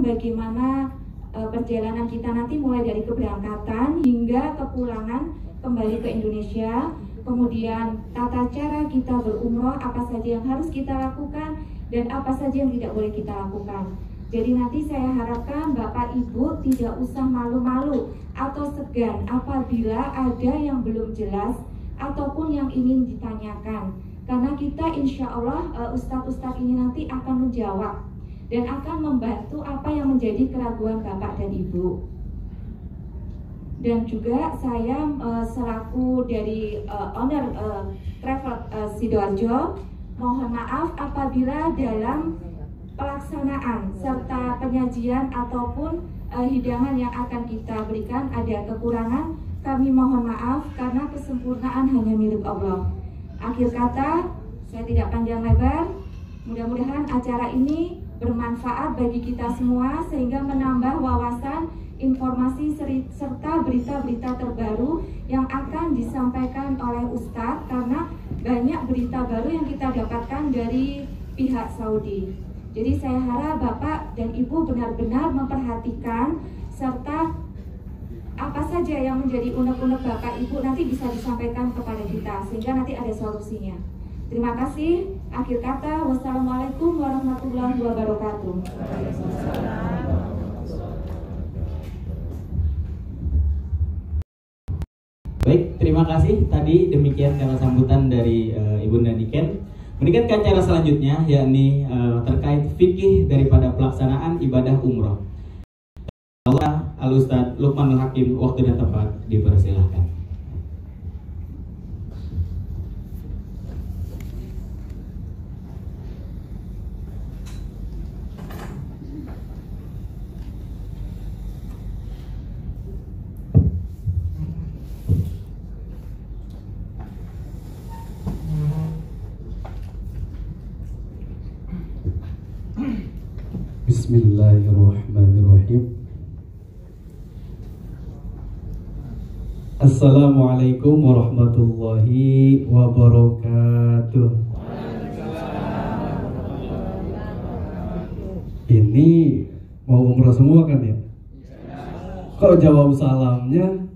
bagaimana perjalanan kita nanti mulai dari keberangkatan hingga kepulangan kembali ke Indonesia. Kemudian tata cara kita berumroh, apa saja yang harus kita lakukan dan apa saja yang tidak boleh kita lakukan. Jadi nanti saya harapkan Bapak Ibu tidak usah malu-malu atau segan apabila ada yang belum jelas ataupun yang ingin ditanyakan. Karena kita insya Allah ustadz-ustadz ini nanti akan menjawab dan akan membantu apa yang menjadi keraguan Bapak dan Ibu. Dan juga saya selaku dari owner Travel Sidoarjo, mohon maaf apabila dalam pelaksanaan serta penyajian ataupun hidangan yang akan kita berikan ada kekurangan. Kami mohon maaf karena kesempurnaan hanya milik Allah. Akhir kata, saya tidak panjang lebar. Mudah-mudahan acara ini bermanfaat bagi kita semua sehingga menambah wawasan, informasi serta berita-berita terbaru yang akan disampaikan oleh Ustadz, karena banyak berita baru yang kita dapatkan dari pihak Saudi. Jadi saya harap Bapak dan Ibu benar-benar memperhatikan serta apa saja yang menjadi unek-unek Bapak Ibu nanti bisa disampaikan kepada kita sehingga nanti ada solusinya. Terima kasih. Akhir kata, wassalamualaikum warahmatullahi wabarakatuh. Baik, terima kasih. Tadi demikian cara sambutan dari Ibunda Niken. Kemudian ke acara selanjutnya, yakni terkait fikih daripada pelaksanaan ibadah umroh. Allah Al-Ustadz Luqmanul Hakim, waktu dan tempat dipersilahkan. Bismillahirrahmanirrahim. Assalamualaikum warahmatullahi wabarakatuh. Ini mau umrah semua kan ya? Kok jawab salamnya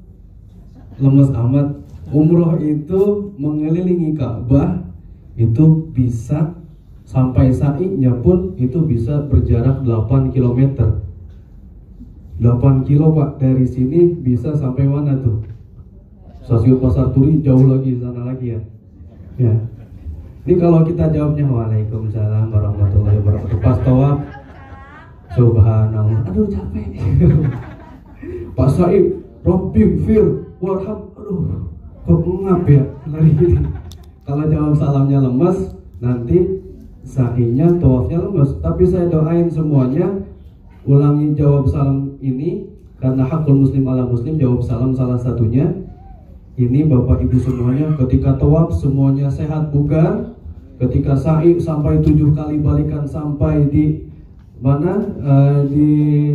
lemes amat? Umroh itu mengelilingi Ka'bah, itu bisa sampai sa'inya pun itu bisa berjarak 8 km. 8 kilo Pak, dari sini bisa sampai mana tuh? Stasiun Pasar Turi jauh lagi, sana lagi ya. Ya. Ini kalau kita jawabnya Waalaikumsalam warahmatullahi wabarakatuh, pas tawaf Subhanallah, aduh capek. Pak Said, Robbing Fir, Warham, aduh kok ngap ya lari gini. Kalau jawab salamnya lemas, nanti sa'inya, tawafnya lemas. Tapi saya doain semuanya ulangi jawab salam ini, karena hakul muslim ala muslim, jawab salam salah satunya. Ini Bapak Ibu semuanya, ketika tawaf semuanya sehat bugar, ketika sa'i sampai 7 kali balikan sampai di mana, di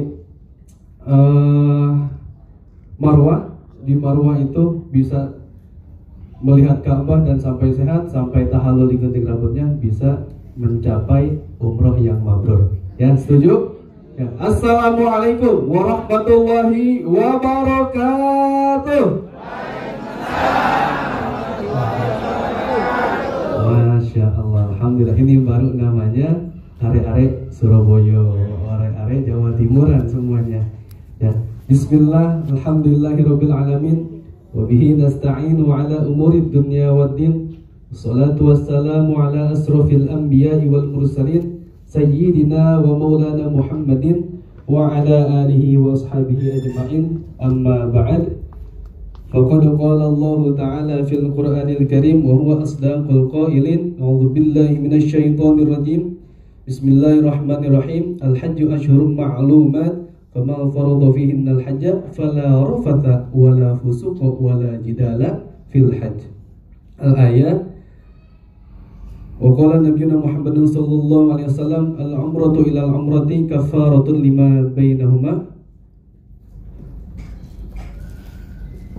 Marwah. Di Marwah itu bisa melihat Ka'bah dan sampai sehat, sampai tahallul di gunting rambutnya, bisa mencapai umroh yang mabrur. Ya, setuju? Ya. Assalamualaikum warahmatullahi wabarakatuh. Masya Allah, alhamdulillah. Ini baru namanya are-are Surabaya, are-are Jawa Timuran semuanya. Ya. Bismillah, alhamdulillahirabbil alamin, wa bihi nasta'inu ala umurid dunya waddin. Wassalatu wassalamu ala asrafil anbiya'i wal mursalin sayyidina wa maulana Muhammadin wa ala alihi wa ashabihi ajma'in. Amma ba'd. Faqad qala Allah Ta'ala fil Qur'anil Karim wa huwa asdaqul qailin. A'udzu billahi minasy syaithanir rajim. Bismillahirrahmanirrahim. Al-hajju ashhurun ma'lumat. Faman farada fihinna al-hajja fala rafatha wala fusuqa wala jidala fil hajj. Al-ayat. Wa qala nabiyuna Muhammadin sallallahu alaihi wasallam, al-umratu ila al-umrati kafaratun lima bainahuma.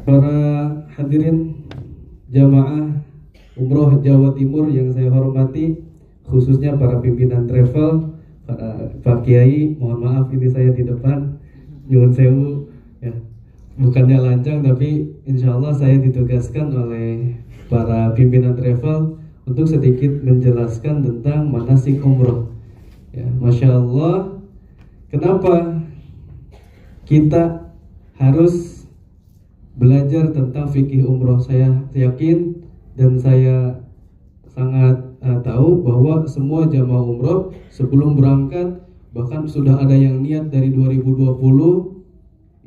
Para hadirin jamaah umroh Jawa Timur yang saya hormati, khususnya para pimpinan travel, Pak Kiai, mohon maaf ini saya di depan, nyuwun sewu ya. Bukannya lancang, tapi insya Allah saya ditugaskan oleh para pimpinan travel untuk sedikit menjelaskan tentang manasik umroh. Ya, Masya Allah, kenapa kita harus belajar tentang fikih umroh? Saya yakin dan saya sangat tahu bahwa semua jamaah umroh sebelum berangkat, bahkan sudah ada yang niat dari 2020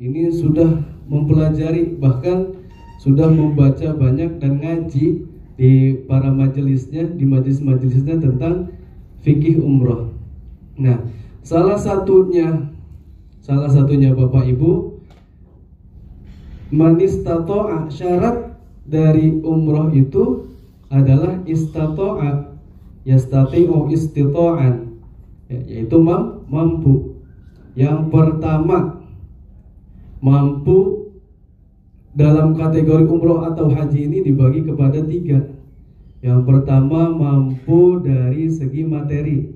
ini sudah mempelajari, bahkan sudah membaca banyak dan ngaji di para majelisnya, di majelis-majelisnya tentang fikih umroh. Nah, salah satunya Bapak Ibu, man istata'a, syarat dari umroh itu adalah istata'a, yastati'u istita'an, yaitu mampu. Yang pertama, mampu dalam kategori umroh atau haji ini dibagi kepada 3. Yang pertama, mampu dari segi materi.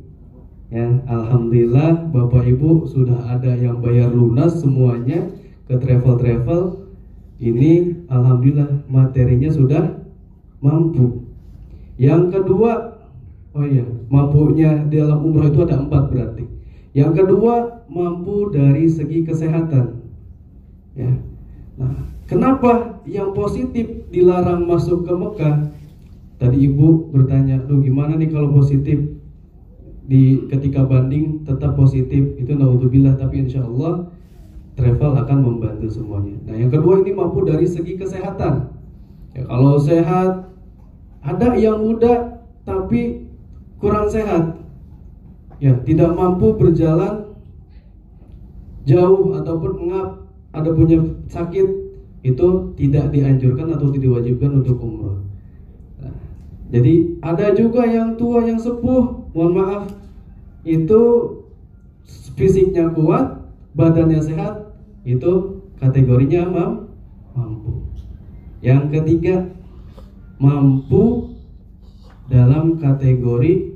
Ya, alhamdulillah Bapak Ibu sudah ada yang bayar lunas semuanya ke travel. Ini alhamdulillah materinya sudah mampu. Yang kedua, mampunya dalam umroh itu ada 4 berarti. Yang kedua, mampu dari segi kesehatan. Ya. Nah, kenapa yang positif dilarang masuk ke Mekah? Tadi Ibu bertanya, gimana nih kalau positif ketika banding tetap positif? Itu naudzubillah, tapi insya Allah travel akan membantu semuanya. Nah, yang kedua ini mampu dari segi kesehatan. Ya, kalau sehat, ada yang muda tapi kurang sehat, ya tidak mampu berjalan jauh ataupun ngap, ada punya sakit, itu tidak dianjurkan atau tidak diwajibkan untuk umroh. Nah, jadi ada juga yang tua, yang sepuh, mohon maaf, itu fisiknya kuat, badannya sehat, itu kategorinya mampu. Yang ketiga, mampu dalam kategori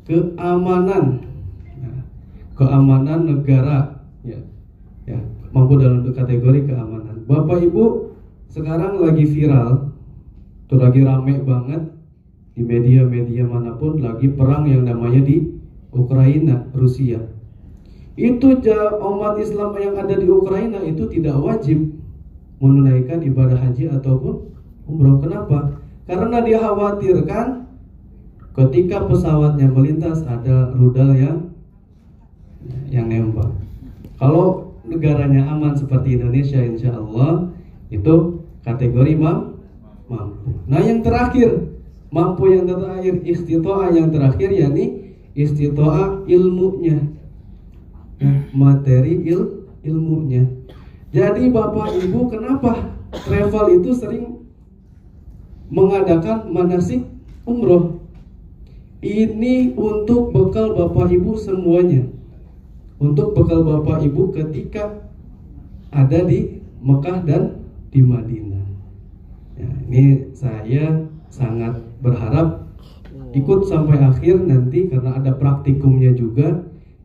keamanan, keamanan negara, ya, mampu dalam kategori keamanan. Bapak Ibu, sekarang lagi viral, tuh lagi rame banget di media-media manapun, lagi perang yang namanya di Ukraina, Rusia. Itu umat Islam yang ada di Ukraina itu tidak wajib menunaikan ibadah haji ataupun umroh. Kenapa? Karena dia khawatirkan ketika pesawatnya melintas ada rudal yang nembak. Kalau negaranya aman seperti Indonesia, insya Allah itu kategori mampu. Nah, yang terakhir, mampu yang terakhir, istitoah yang terakhir, yakni istitoah ilmunya, materi ilmunya. Jadi Bapak Ibu, kenapa travel itu sering mengadakan manasik umroh? Ini untuk bekal Bapak Ibu semuanya, untuk bekal Bapak Ibu ketika ada di Mekah dan di Madinah. Ya, ini saya sangat berharap ikut sampai akhir nanti, karena ada praktikumnya juga.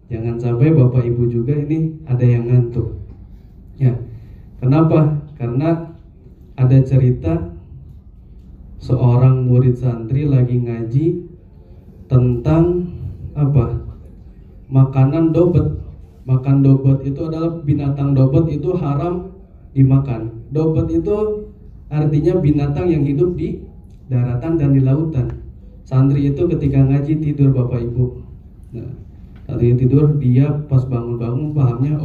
Jangan sampai Bapak Ibu juga ini ada yang ngantuk. Ya, kenapa? Karena ada cerita seorang murid santri lagi ngaji tentang makanan dobet. Makan dobet itu adalah binatang dobet itu haram dimakan. Dobet itu artinya binatang yang hidup di daratan dan di lautan. Santri itu ketika ngaji tidur Bapak Ibu. Nah, saat dia tidur, dia pas bangun-bangun pahamnya,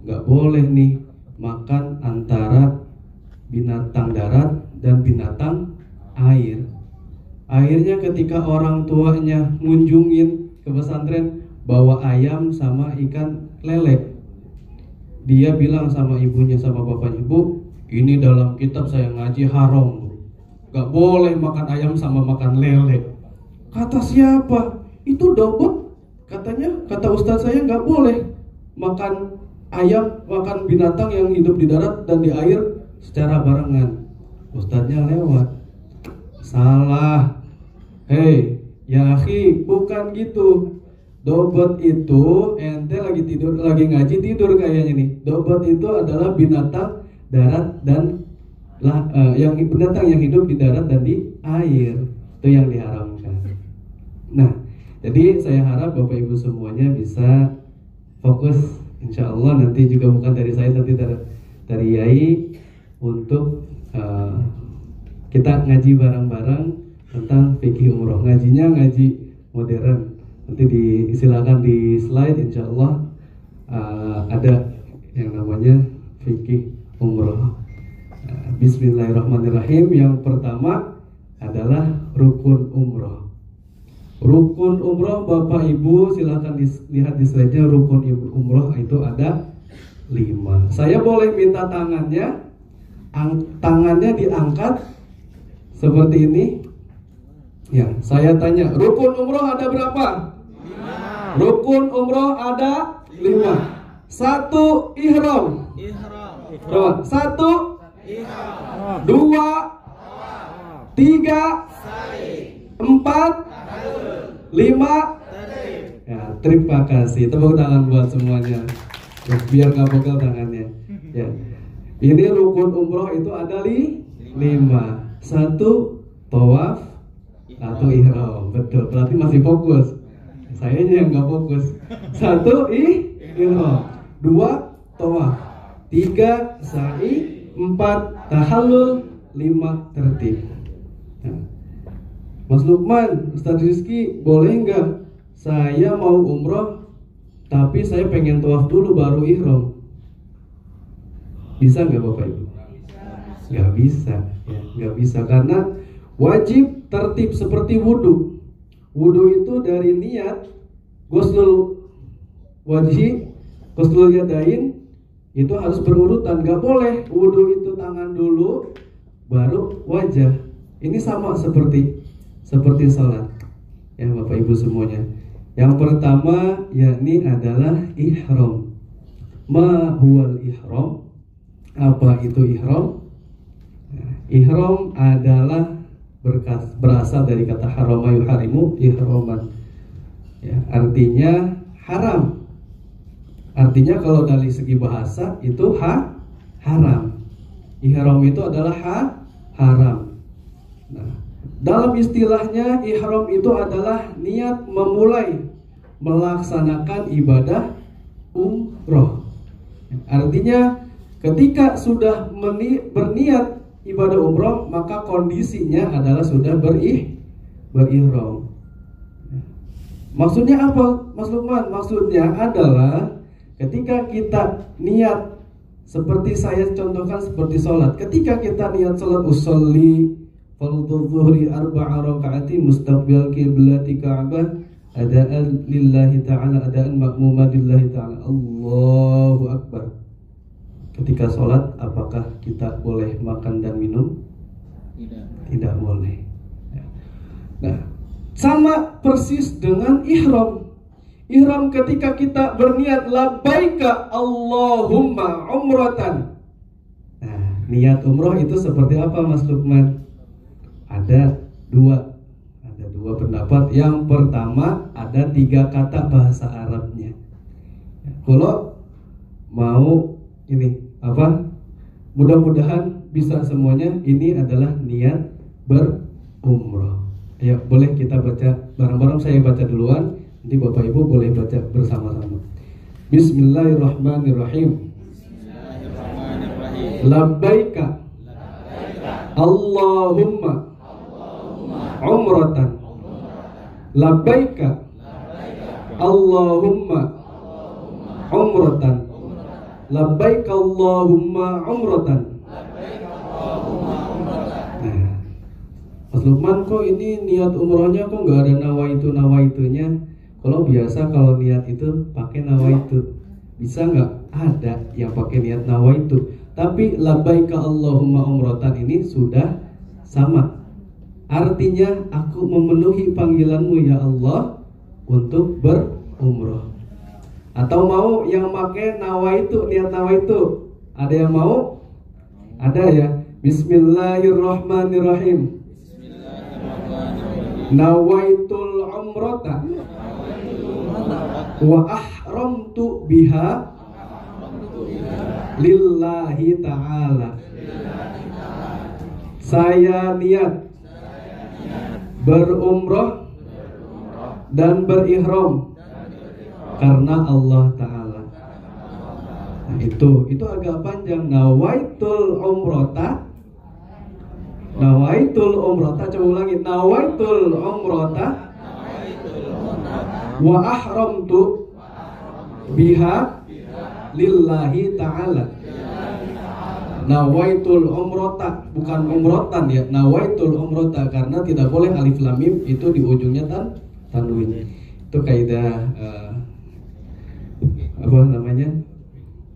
nggak boleh nih makan antara binatang darat dan binatang air. Akhirnya ketika orang tuanya ngunjungin ke pesantren bawa ayam sama ikan lele, dia bilang sama ibunya, sama bapaknya, "Bu, ini dalam kitab saya ngaji haram, Bu. Gak boleh makan ayam sama makan lele." Kata siapa? Itu dobet. Katanya, kata ustaz saya gak boleh makan ayam, makan binatang yang hidup di darat dan di air secara barengan. Ustaznya lewat. Salah. Hei, ya akhi, bukan gitu. Dobot itu ente lagi tidur, lagi ngaji tidur kayaknya nih. Dobot itu adalah binatang darat dan yang binatang yang hidup di darat dan di air. Itu yang diharamkan. Nah, jadi saya harap Bapak Ibu semuanya bisa fokus, insya Allah nanti juga bukan dari saya, nanti dari Yai, untuk kita ngaji bareng-bareng tentang fikih umroh. Ngajinya ngaji modern. Nanti silakan di slide, insya Allah ada yang namanya fikih umroh. Bismillahirrahmanirrahim. Yang pertama adalah rukun umroh. Rukun umroh, Bapak Ibu silahkan lihat di slide-nya. Rukun umroh itu ada 5. Saya boleh minta tangannya, tangannya diangkat seperti ini. Ya, saya tanya, rukun umroh ada berapa? 5. Rukun umroh ada 5. 1 ihram. Berapa? 1 2 3 4 5 ya, terima kasih. Tepuk tangan buat semuanya. Biar gak pegel tangannya. Ya. Ini rukun umroh itu ada 5. 1 tawaf atau ihram. Betul, berarti masih fokus. Saya yang gak fokus. 1 ihram, 2 tawaf, 3 sa'i, 4 tahallul, 5 tertib. Nah, Mas Lukman, Ustadz Rizky, boleh nggak saya mau umroh tapi saya pengen tawaf dulu baru ihram? Bisa nggak Bapak Ibu? Nggak bisa, ya, nggak bisa karena wajib tertib seperti wudhu. Wudhu itu dari niat ghuslul wajhi, ghuslul yadain, itu harus berurutan, nggak boleh wudhu itu tangan dulu baru wajah. Ini sama seperti sholat, ya Bapak Ibu semuanya. Yang pertama yakni adalah ihram. Ma huwal ihram? Apa itu ihram? Ihram adalah berasal dari kata harama yuharimu ihraman. Ya, artinya haram. Artinya kalau dari segi bahasa itu haram. Ihram itu adalah haram. Nah, dalam istilahnya ihram itu adalah niat memulai melaksanakan ibadah umroh. Artinya ketika sudah berniat ibadah umroh, maka kondisinya adalah sudah berihram. Maksudnya apa, Mas Lukman? Maksudnya adalah ketika kita niat seperti saya contohkan seperti sholat. Ketika kita niat sholat usolli fardhu zuhri 4 rakaati mustaqbil qiblati Ka'bah adaan lillahi ta'ala, adaan makmuman lillahi ta'ala, Allahu Akbar. Ketika sholat apakah kita boleh makan dan minum? Tidak boleh. Nah, sama persis dengan ihram. Ihram ketika kita berniat labbaika Allahumma umratan. Nah, niat umroh itu seperti apa Mas Lukman? Ada dua pendapat. Yang pertama ada 3 kata bahasa Arabnya. Kalau mau ini apa? Mudah-mudahan bisa semuanya. Ini adalah niat berumroh. Ya, boleh kita baca bareng-bareng. Saya baca duluan. Nanti Bapak Ibu boleh baca bersama-sama. Bismillahirrahmanirrahim. Labbaika Allahumma umratan. Labbaika Allahumma umratan. Labbaika Allahumma umratan. Nah, Mas Lukman, kok ini niat umrohnya kok nggak ada nawaitunya? Kalau biasa kalau niat itu pakai nawaitu, bisa nggak? Ada yang pakai niat nawaitu. Tapi labbaika Allahumma umratan ini sudah sama. Artinya aku memenuhi panggilanmu ya Allah untuk berumroh. Atau mau yang pakai nawaitu, niat nawaitu? Ada yang mau? Ada ya. Bismillahirrahmanirrahim. Nawaitul umrata wa ahramtu biha lillahi ta'ala. Saya niat berumrah dan berihram karena Allah Ta'ala. Nah, itu agak panjang. Nawaitul umrata. Coba ulangi. Nawaitul umrata wa ahramtu biha lillahi ta'ala. Nawaitul umrata, bukan umrotan ya. Nawaitul umrata, karena tidak boleh alif lam mim itu di ujungnya tanwin. Itu kaidah apa namanya?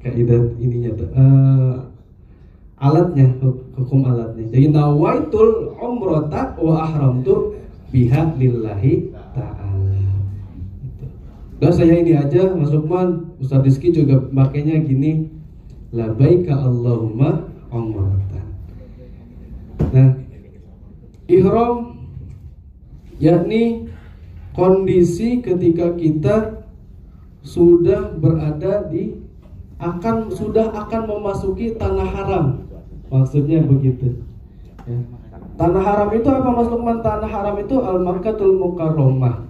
Kaidah ininya alatnya, hukum alatnya. Jadi nawaitul umrata wa ahramtu biha lillahi ta'ala. Dan saya ini aja, Mas Lukman, Ustaz Rizky juga makanya gini, labaika Allahumma umratan. Nah, ihram yakni kondisi ketika kita sudah berada di sudah akan memasuki tanah haram. Maksudnya begitu ya. Tanah haram itu apa, Mas Lukman? Tanah haram itu al-Makkatul Mukarramah,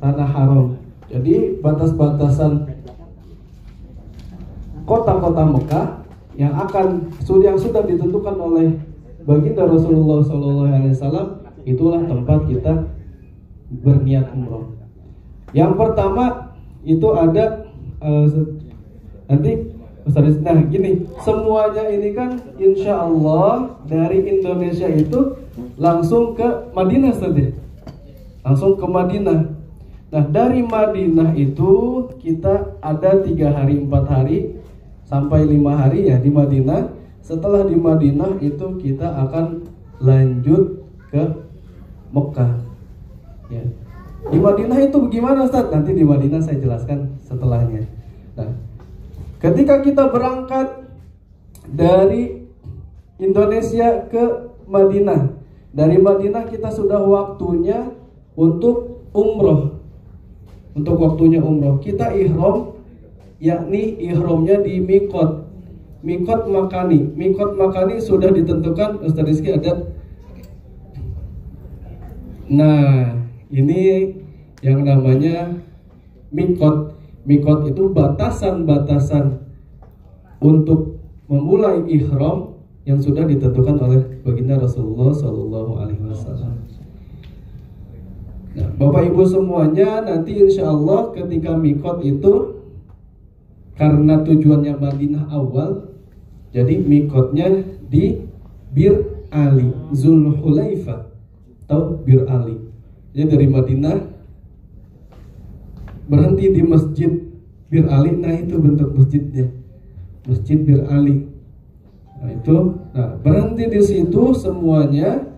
tanah haram. Jadi batas-batasan kota-kota Mekah yang sudah ditentukan oleh baginda Rasulullah SAW, itulah tempat kita berniat umroh. Yang pertama itu ada nanti Ustaz, nah gini, semuanya ini kan insya Allah dari Indonesia itu langsung ke Madinah saja, langsung ke Madinah. Nah, dari Madinah itu kita ada 3 hari 4 hari sampai 5 hari ya di Madinah. Setelah di Madinah itu kita akan lanjut ke Mekah ya. Di Madinah itu bagaimana, Ustaz? Nanti di Madinah saya jelaskan setelahnya. Nah, ketika kita berangkat dari Indonesia ke Madinah, dari Madinah kita sudah waktunya untuk umroh. Untuk waktunya umroh, kita ihram, yakni ihramnya di mikot. Mikot makani. Mikot makani sudah ditentukan, Ustaz Rizky ada. Nah, ini yang namanya mikot. Mikot itu batasan-batasan untuk memulai ihram yang sudah ditentukan oleh baginda Rasulullah SAW. Nah, Bapak Ibu semuanya, nanti insya Allah ketika mikot itu, karena tujuannya Madinah awal, jadi mikotnya di Bir Ali, Zulhulaifah atau Bir Ali. Jadi dari Madinah berhenti di Masjid Bir Ali. Nah, itu bentuk masjidnya, Masjid Bir Ali. Nah, berhenti di situ semuanya.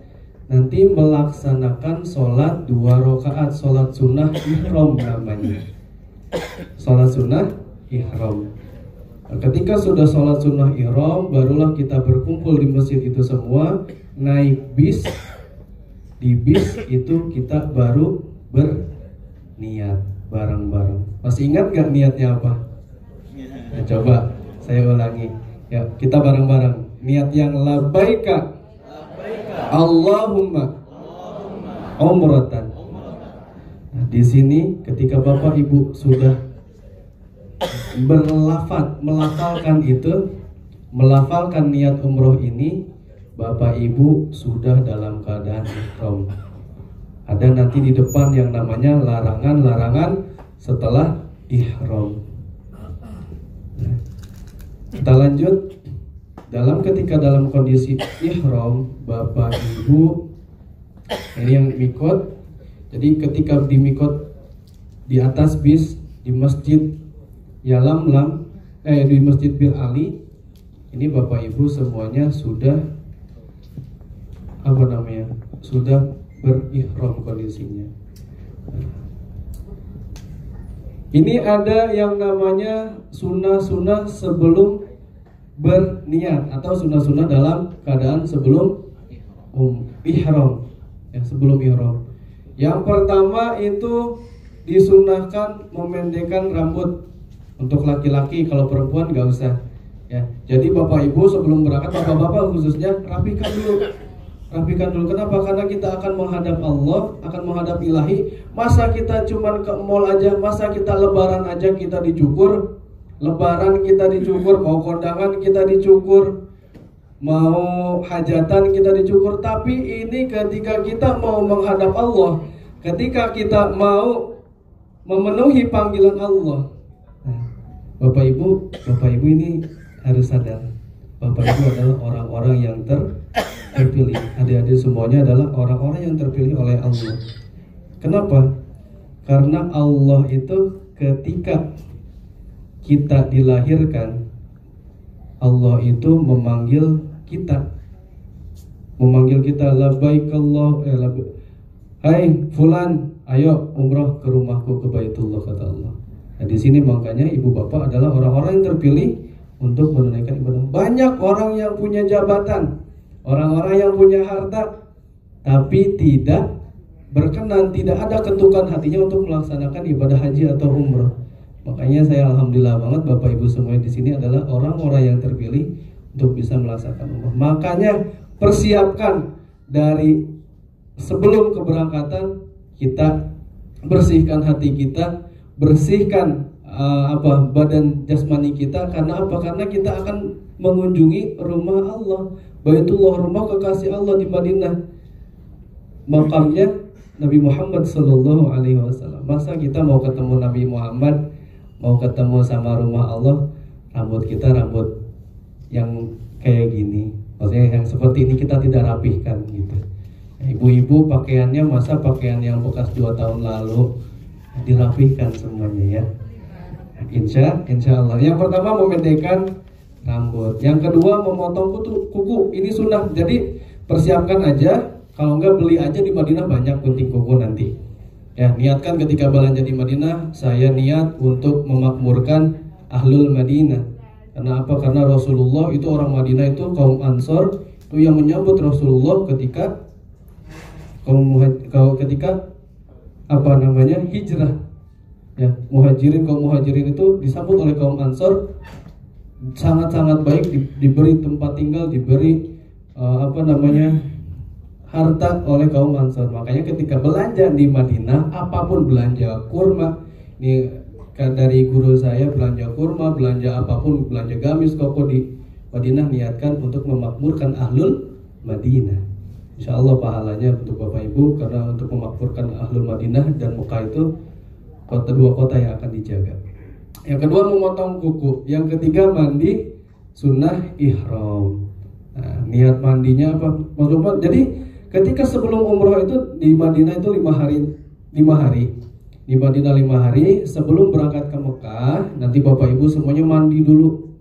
Nanti melaksanakan sholat 2 rakaat, sholat sunnah ihram namanya, sholat sunnah ihram. Nah, ketika sudah sholat sunnah ihram, barulah kita berkumpul di masjid itu semua, naik bis. Di bis itu kita baru berniat bareng-bareng. Masih ingat gak niatnya apa? Nah, coba saya ulangi ya, kita bareng-bareng. Niat yang labaika Allahumma umratan. Nah, di sini ketika Bapak Ibu sudah melafalkan niat umroh ini, Bapak Ibu sudah dalam keadaan ihram. Ada nanti di depan yang namanya larangan-larangan setelah ihram. Nah, kita lanjut. Ketika dalam kondisi ihram, Bapak Ibu, ini yang mikot. Jadi ketika di mikot, di atas bis, di Masjid Yalamlam, di Masjid Bir Ali, ini Bapak Ibu semuanya sudah sudah berihram kondisinya. Ini ada yang namanya sunnah-sunnah sebelum berniat atau sunnah-sunnah dalam keadaan sebelum ihram ya, sebelum ihram. Yang pertama itu disunahkan memendekkan rambut untuk laki-laki, kalau perempuan nggak usah. Ya, jadi Bapak Ibu sebelum berangkat, Bapak-bapak khususnya rapikan dulu. Rapikan dulu. Kenapa? Karena kita akan menghadap Allah, akan menghadap Ilahi. Masa kita cuman ke mall aja, masa kita lebaran aja kita dicukur. Lebaran kita dicukur, mau kondangan kita dicukur, mau hajatan kita dicukur. Tapi ini ketika kita mau menghadap Allah, ketika kita mau memenuhi panggilan Allah. Nah, Bapak Ibu ini harus sadar, Bapak Ibu adalah orang-orang yang terpilih. Adik-adik semuanya adalah orang-orang yang terpilih oleh Allah. Kenapa? Karena Allah itu ketika kita dilahirkan, Allah itu memanggil kita, labbaik Allah, hai fulan, ayo umroh ke rumahku, ke Baitullah, kata Allah. Nah, di sini makanya ibu bapak adalah orang-orang yang terpilih untuk menunaikan ibadah. Banyak orang yang punya jabatan, orang-orang yang punya harta, tapi tidak berkenan, tidak ada ketukan hatinya untuk melaksanakan ibadah haji atau umroh. Makanya saya alhamdulillah banget Bapak Ibu semua di sini adalah orang-orang yang terpilih untuk bisa melaksanakan umroh. Makanya persiapkan dari sebelum keberangkatan, kita bersihkan hati kita, bersihkan badan jasmani kita. Karena apa? Karena kita akan mengunjungi rumah Allah, Baitullah, rumah kekasih Allah di Madinah, makamnya Nabi Muhammad Sallallahu Alaihi Wasallam. Masa kita mau ketemu Nabi Muhammad, mau ketemu sama rumah Allah, rambut kita rambut yang kayak gini, maksudnya yang seperti ini kita tidak rapihkan gitu. Ibu-ibu pakaiannya masa pakaian yang bekas 2 tahun lalu, dirapihkan semuanya ya. Insya Allah. Yang pertama memendekkan rambut, yang kedua memotong kuku. Ini sunnah, jadi persiapkan aja. Kalau enggak beli aja di Madinah, banyak gunting kuku nanti. Ya, niatkan ketika belanja di Madinah, saya niat untuk memakmurkan ahlul Madinah. Karena apa? Karena Rasulullah itu orang Madinah itu kaum Ansor itu yang menyambut Rasulullah ketika hijrah. Ya, kaum muhajirin itu disambut oleh kaum Ansor sangat-sangat baik, diberi tempat tinggal, diberi harta oleh kaum Ansor. Makanya ketika belanja di Madinah, apapun, belanja kurma, ini dari guru saya, belanja kurma, belanja apapun, belanja gamis, koko di Madinah, niatkan untuk memakmurkan ahlul Madinah. Insya Allah pahalanya untuk Bapak Ibu, karena untuk memakmurkan ahlul Madinah dan Mekah itu dua kota yang akan dijaga. Yang kedua memotong kuku. Yang ketiga mandi sunnah ihram. Nah, niat mandinya apa? Maksudnya, jadi ketika sebelum umroh itu di Madinah itu 5 hari. Di Madinah 5 hari sebelum berangkat ke Mekah, nanti Bapak Ibu semuanya mandi dulu.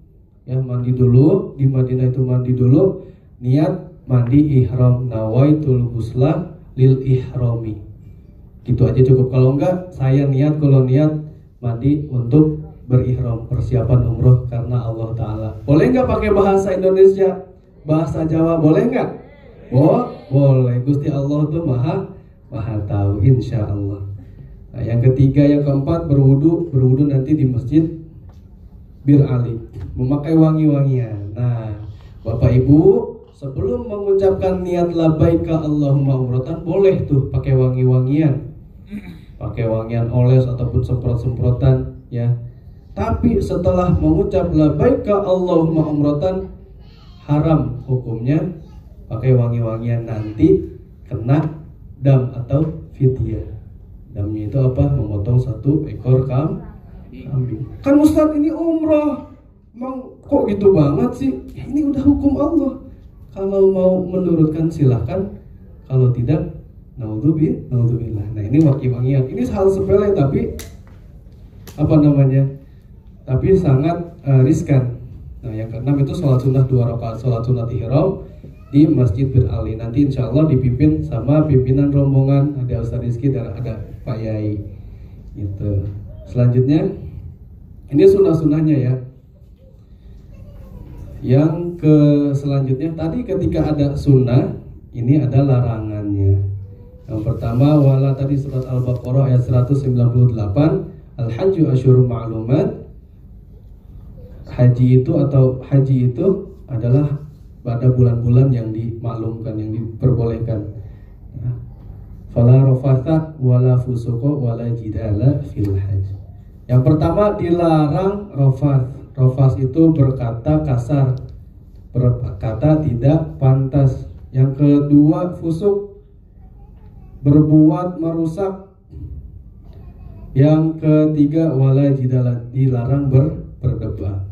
Ya, mandi dulu di Madinah itu, mandi dulu, niat mandi ihram, nawaitul husla lil ihrami. Gitu aja cukup. Kalau enggak, saya niat mandi untuk berihram, persiapan umroh karena Allah Ta'ala. Boleh enggak pakai bahasa Indonesia, bahasa Jawa, boleh enggak? Boleh. Gusti Allah tuh maha tahu, insya Allah. Nah, yang ketiga, yang keempat berwudu nanti di masjid Bir Ali, memakai wangi-wangian. Nah, Bapak Ibu sebelum mengucapkan niat labbaika Allahumma umratan, boleh tuh pakai wangi-wangian, pakai wangian oles ataupun semprot-semprotan ya. Tapi setelah mengucap labbaika Allahumma umratan, haram hukumnya pakai wangi-wangian, nanti kena dam atau fidyah. Damnya itu apa? Memotong 1 ekor kambing. Kan Ustaz ini umroh, emang kok gitu banget sih? Ya, ini udah hukum Allah. Kalau mau menurutkan silahkan, kalau tidak, naudzubillah. Nah, ini wangi-wangian. Ini hal sepele tapi tapi sangat riskan. Nah, yang keenam itu sholat sunnah 2 rakaat, sholat sunnah ihram di Masjid Bir Ali. Nanti insya Allah dipimpin sama pimpinan rombongan, ada Ustaz Rizky dan ada Pak Yai. Gitu. Selanjutnya, ini sunnah-sunnahnya ya. Yang selanjutnya tadi ketika ada sunnah, ini ada larangannya. Yang pertama wala tadi surat Al-Baqarah ayat 198, Al-Hajju asyhurun ma'lumat. Haji itu adalah pada bulan-bulan yang dimaklumkan, yang diperbolehkan. Fala rafatha wala fusuqa wala jidala fil hajj. Yang pertama dilarang rafath. Rafath itu berkata kasar, berkata tidak pantas. Yang kedua fusuk, berbuat merusak. Yang ketiga wala jidala, dilarang berdebat.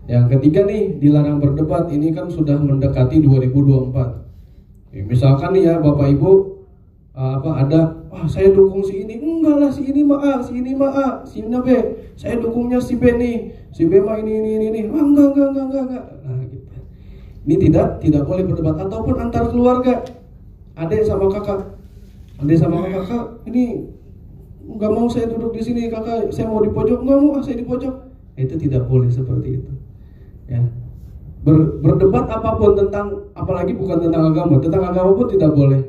Yang ketiga nih, dilarang berdebat. Ini kan sudah mendekati 2024. Misalkan nih ya Bapak Ibu, saya dukung si ini, enggak lah si ini mah A, si ini mah A, si ini B, saya dukungnya si B nih, si B mah ini, enggak. Nah, gitu. Ini tidak boleh berdebat. Ataupun antar keluarga, adik sama kakak, ini enggak mau saya duduk di sini, kakak saya mau di pojok, enggak mau saya di pojok. Itu tidak boleh seperti itu. Ya, berdebat apapun tentang, apalagi bukan tentang agama pun tidak boleh.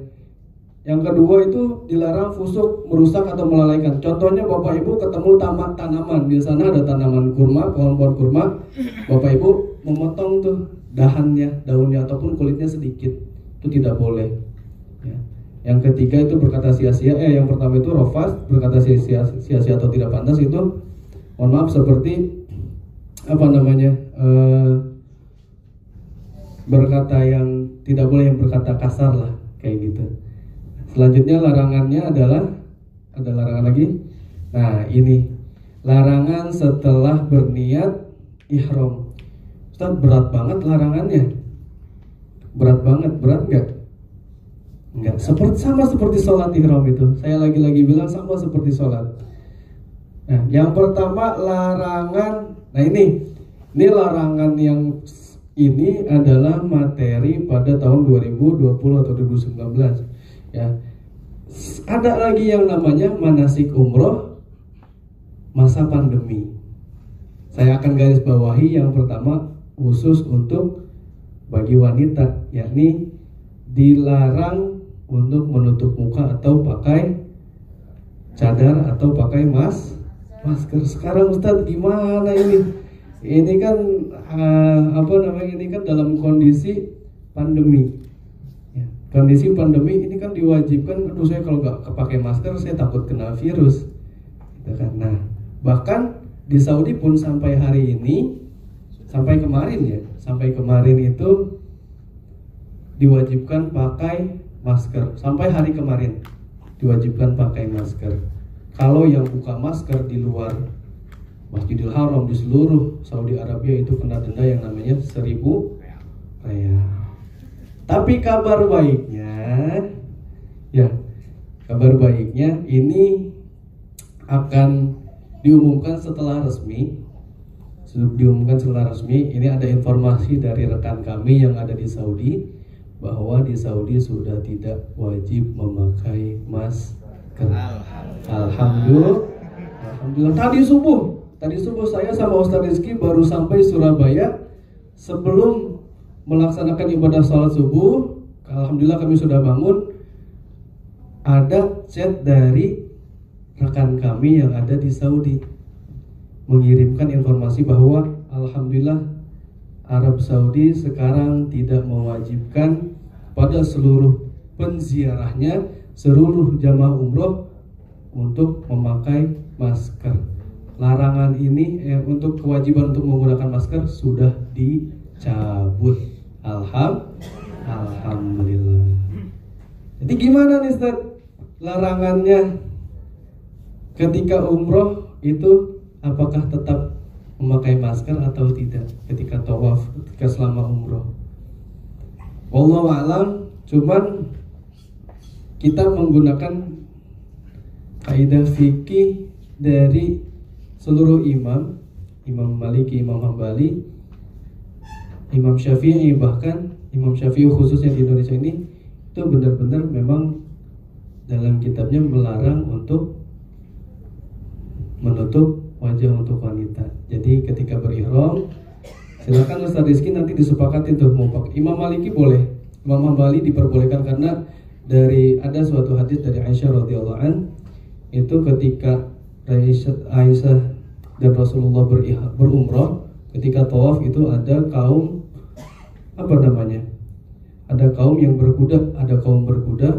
Yang kedua itu dilarang fusuk, merusak atau melalaikan. Contohnya Bapak Ibu ketemu tanaman, di sana ada tanaman kurma, pohon-pohon kurma, Bapak Ibu memotong tuh daunnya ataupun kulitnya sedikit, itu tidak boleh. Ya. Yang ketiga itu berkata sia-sia. Yang pertama itu rofas, berkata sia-sia atau tidak pantas, itu mohon maaf seperti berkata yang tidak boleh, yang berkata kasar lah, kayak gitu. Selanjutnya larangannya ada larangan lagi. Nah ini larangan setelah berniat ihram. Ustaz, berat banget larangannya. Berat nggak? Enggak. Sama seperti sholat ihram itu. Saya lagi-lagi bilang sama seperti sholat. Nah, yang pertama larangan. Nah ini larangan yang ini adalah materi pada tahun 2020 atau 2019. Ya. Ada lagi yang namanya manasik umroh masa pandemi. Saya akan garis bawahi yang pertama khusus untuk bagi wanita, yakni dilarang untuk menutup muka atau pakai cadar atau pakai masker. Sekarang Ustadz gimana ini? Ini kan ini kan dalam kondisi pandemi. Ya, kondisi pandemi ini kan diwajibkan. Aduh, saya kalau nggak pakai masker saya takut kena virus. Gitu kan. Nah, bahkan di Saudi pun sampai hari ini, sampai kemarin itu diwajibkan pakai masker. Sampai hari kemarin diwajibkan pakai masker. Kalau yang buka masker di luar Masjidil Haram di seluruh Saudi Arabia itu kena denda yang namanya 1.000 rial. Tapi kabar baiknya ini akan diumumkan setelah resmi. Ini ada informasi dari rekan kami yang ada di Saudi bahwa di Saudi sudah tidak wajib memakai masker. Alhamdulillah. Tadi subuh saya sama Ustaz Rizky baru sampai Surabaya. Sebelum melaksanakan ibadah sholat subuh, alhamdulillah kami sudah bangun. Ada chat dari rekan kami yang ada di Saudi mengirimkan informasi bahwa alhamdulillah Arab Saudi sekarang tidak mewajibkan pada seluruh penziarahnya, seluruh jamaah umroh untuk memakai masker. Larangan ini untuk kewajiban untuk menggunakan masker sudah dicabut. Alhamdulillah. Jadi gimana nih Ustaz? Larangannya ketika umroh itu apakah tetap memakai masker atau tidak ketika tawaf, ketika selama umroh? Wallahu a'lam. Cuman kita menggunakan kaidah fikih dari seluruh imam Maliki, Imam Hambali, Imam Syafi'i, bahkan Imam Syafi'i khususnya di Indonesia ini itu benar-benar memang dalam kitabnya melarang untuk menutup wajah untuk wanita. Jadi ketika berihram, silakan Ustaz Rizky nanti disepakati tuh mau pakai. Imam Maliki boleh, Imam Hambali diperbolehkan karena ada suatu hadis dari Aisyah radhiyallahu an, itu ketika Aisyah dan Rasulullah berumrah, ketika tawaf itu ada kaum ada kaum yang berkuda,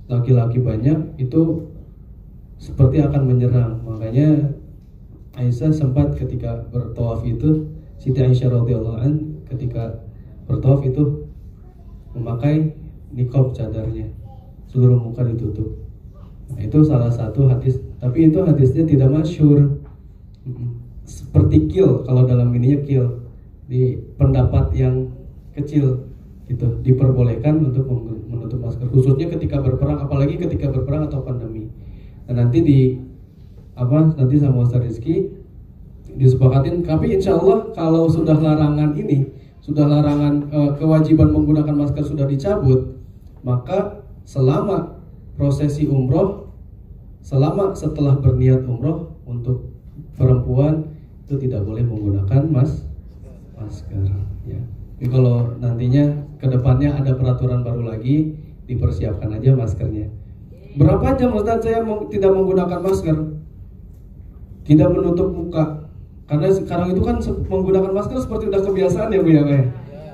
laki-laki banyak, itu seperti akan menyerang. Makanya Aisyah sempat ketika bertawaf itu, Siti Aisyah radhiyallahu an ketika bertawaf itu memakai niqab, cadarnya, seluruh muka ditutup. Nah, itu salah satu hadis, tapi itu hadisnya tidak masyhur. Seperti kil, kalau dalam ininya kil, di pendapat yang kecil gitu, diperbolehkan untuk menutup masker, khususnya ketika berperang, apalagi ketika berperang atau pandemi. Nah, nanti nanti sama Ustaz Rizky disepakatin. Tapi insya Allah kalau sudah larangan kewajiban menggunakan masker sudah dicabut, maka selama prosesi umroh, setelah berniat umroh untuk perempuan itu tidak boleh menggunakan masker. Ya. Jadi kalau nantinya kedepannya ada peraturan baru lagi, dipersiapkan aja maskernya. Berapa jam Ustaz saya tidak menggunakan masker, tidak menutup muka? Karena sekarang itu kan menggunakan masker seperti udah kebiasaan ya Bu ya, kayak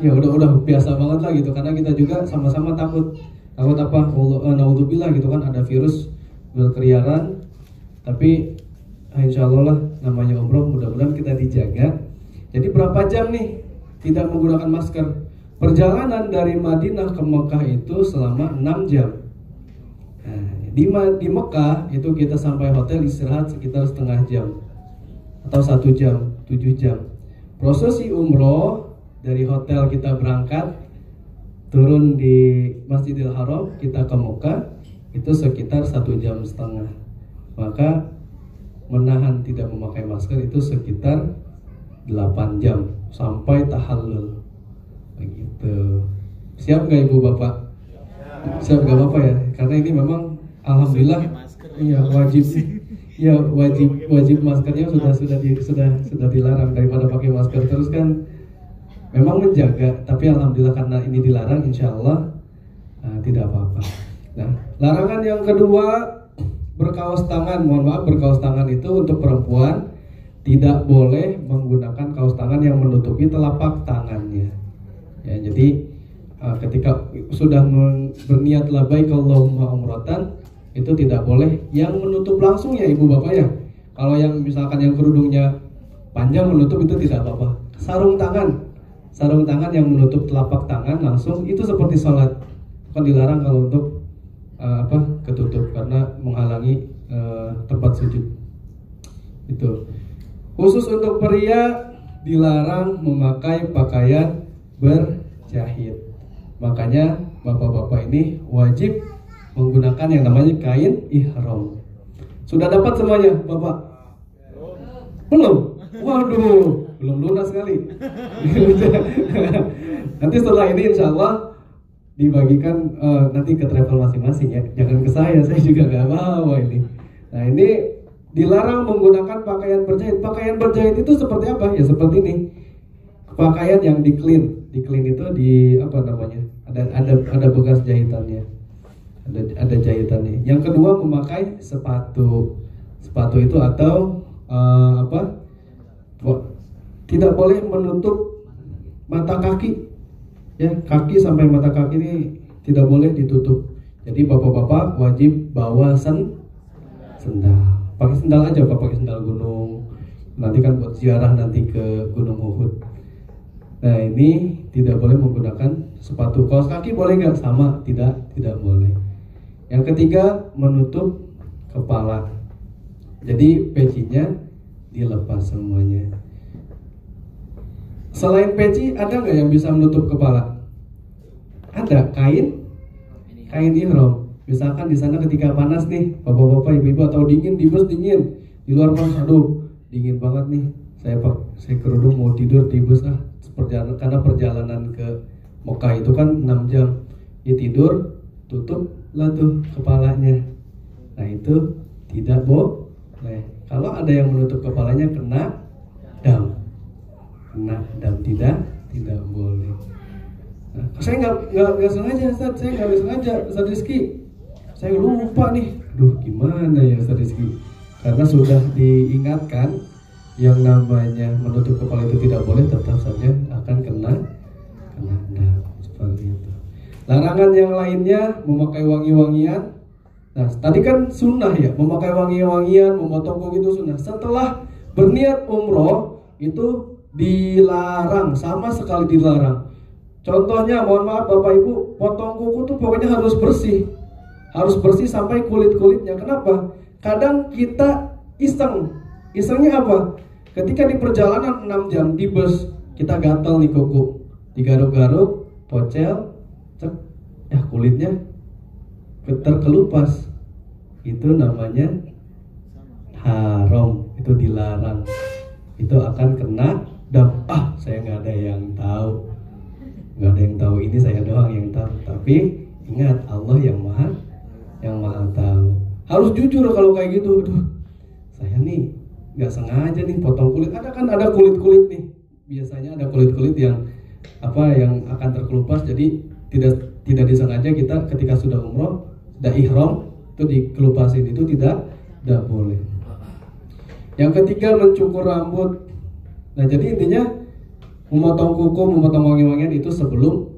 ya udah biasa banget lah gitu. Karena kita juga sama-sama takut naudzubillah gitu kan, ada virus berkeliaran. Tapi insya Allah lah, namanya umroh, mudah-mudahan kita dijaga. Jadi berapa jam nih tidak menggunakan masker? Perjalanan dari Madinah ke Mekah itu selama 6 jam. Nah, di Mekah itu kita sampai hotel istirahat sekitar setengah jam atau 1 jam, 7 jam. Prosesi umroh dari hotel kita berangkat, turun di Masjidil Haram, kita ke Mekah itu sekitar 1,5 jam. Maka menahan tidak memakai masker itu sekitar 8 jam sampai tahallul. Begitu. Siap nggak Ibu Bapak? Siap nggak Bapak ya? Karena ini memang alhamdulillah wajib maskernya sudah dilarang, daripada pakai masker terus kan memang menjaga, tapi alhamdulillah karena ini dilarang, insya Allah tidak apa-apa. Nah, larangan yang kedua, berkaos tangan. Mohon maaf, berkaos tangan itu untuk perempuan tidak boleh menggunakan kaos tangan yang menutupi telapak tangannya. Ya, jadi ketika sudah berniat labbaik Allahumma umratan, itu tidak boleh yang menutup langsung ya Ibu Bapak ya. Kalau yang misalkan yang kerudungnya panjang menutup itu tidak apa-apa. Sarung tangan yang menutup telapak tangan langsung itu seperti sholat, kan dilarang kalau untuk ketutup karena menghalangi tempat sujud. Itu khusus untuk pria dilarang memakai pakaian berjahit. Makanya bapak-bapak ini wajib menggunakan yang namanya kain ihram. Sudah dapat semuanya, Bapak? Belum? Waduh, belum lunas sekali. Nanti setelah ini insya Allah dibagikan nanti ke travel masing-masing ya. Jangan ke saya juga nggak bawa ini. Nah, ini dilarang menggunakan pakaian berjahit. Pakaian berjahit itu seperti apa? Ya seperti ini. Pakaian yang di clean itu di ada bekas jahitannya. Ada jahitannya. Yang kedua, memakai sepatu itu atau tidak boleh menutup mata kaki. Ya, kaki sampai mata kaki ini tidak boleh ditutup. Jadi bapak-bapak wajib bawa sendal. Pakai sendal aja, Pak, pakai sendal gunung. Nanti kan buat ziarah nanti ke Gunung Uhud. Nah, ini tidak boleh menggunakan sepatu. Kaos kaki boleh nggak? Sama, tidak boleh. Yang ketiga, menutup kepala. Jadi pecinya dilepas semuanya. Selain peci, ada nggak yang bisa menutup kepala? Ada, kain ihram. Misalkan di sana ketika panas nih, bapak-bapak, ibu-ibu, atau dingin di bus, dingin di luar panas, aduh dingin banget nih. Saya kerudung mau tidur di bus karena perjalanan ke Mekah itu kan 6 jam. Dia tidur, tutup lah tuh kepalanya. Nah, itu tidak boleh. Kalau ada yang menutup kepalanya kena dam tidak boleh. Nah, saya nggak sengaja, Ustaz. Saya nggak sengaja, Ustaz Rizky. saya lupa nih. Duh, gimana ya Ustaz Rizky? Karena sudah diingatkan yang namanya menutup kepala itu tidak boleh, tetap saja akan kena dam seperti itu. Larangan yang lainnya memakai wangi-wangian. Nah, tadi kan sunnah ya, memakai wangi-wangian, memotong kuku itu sunnah. Setelah berniat umroh itu dilarang, sama sekali dilarang. Contohnya, mohon maaf Bapak Ibu, potong kuku tuh pokoknya harus bersih. Harus bersih sampai kulit-kulitnya. Kenapa? Kadang kita iseng. Isengnya apa? Ketika di perjalanan 6 jam di bus, kita gatal nih kuku. Digaruk-garuk, pocel, cek, ya kulitnya terkelupas. Itu namanya haram, itu dilarang. Itu akan kena dam. Saya nggak ada yang tahu. Nggak ada yang tahu, ini saya doang yang tahu. Tapi ingat, Allah yang maha tahu. Harus jujur kalau kayak gitu. Aduh, saya nih nggak sengaja nih potong kulit. Ada kulit-kulit nih. Biasanya ada kulit-kulit yang akan terkelupas. Jadi tidak disengaja kita ketika sudah umroh, sudah ihram, itu dikelupasin, itu tidak boleh. Yang ketiga, mencukur rambut. Nah, jadi intinya memotong kuku, memotong wangi-wangian itu sebelum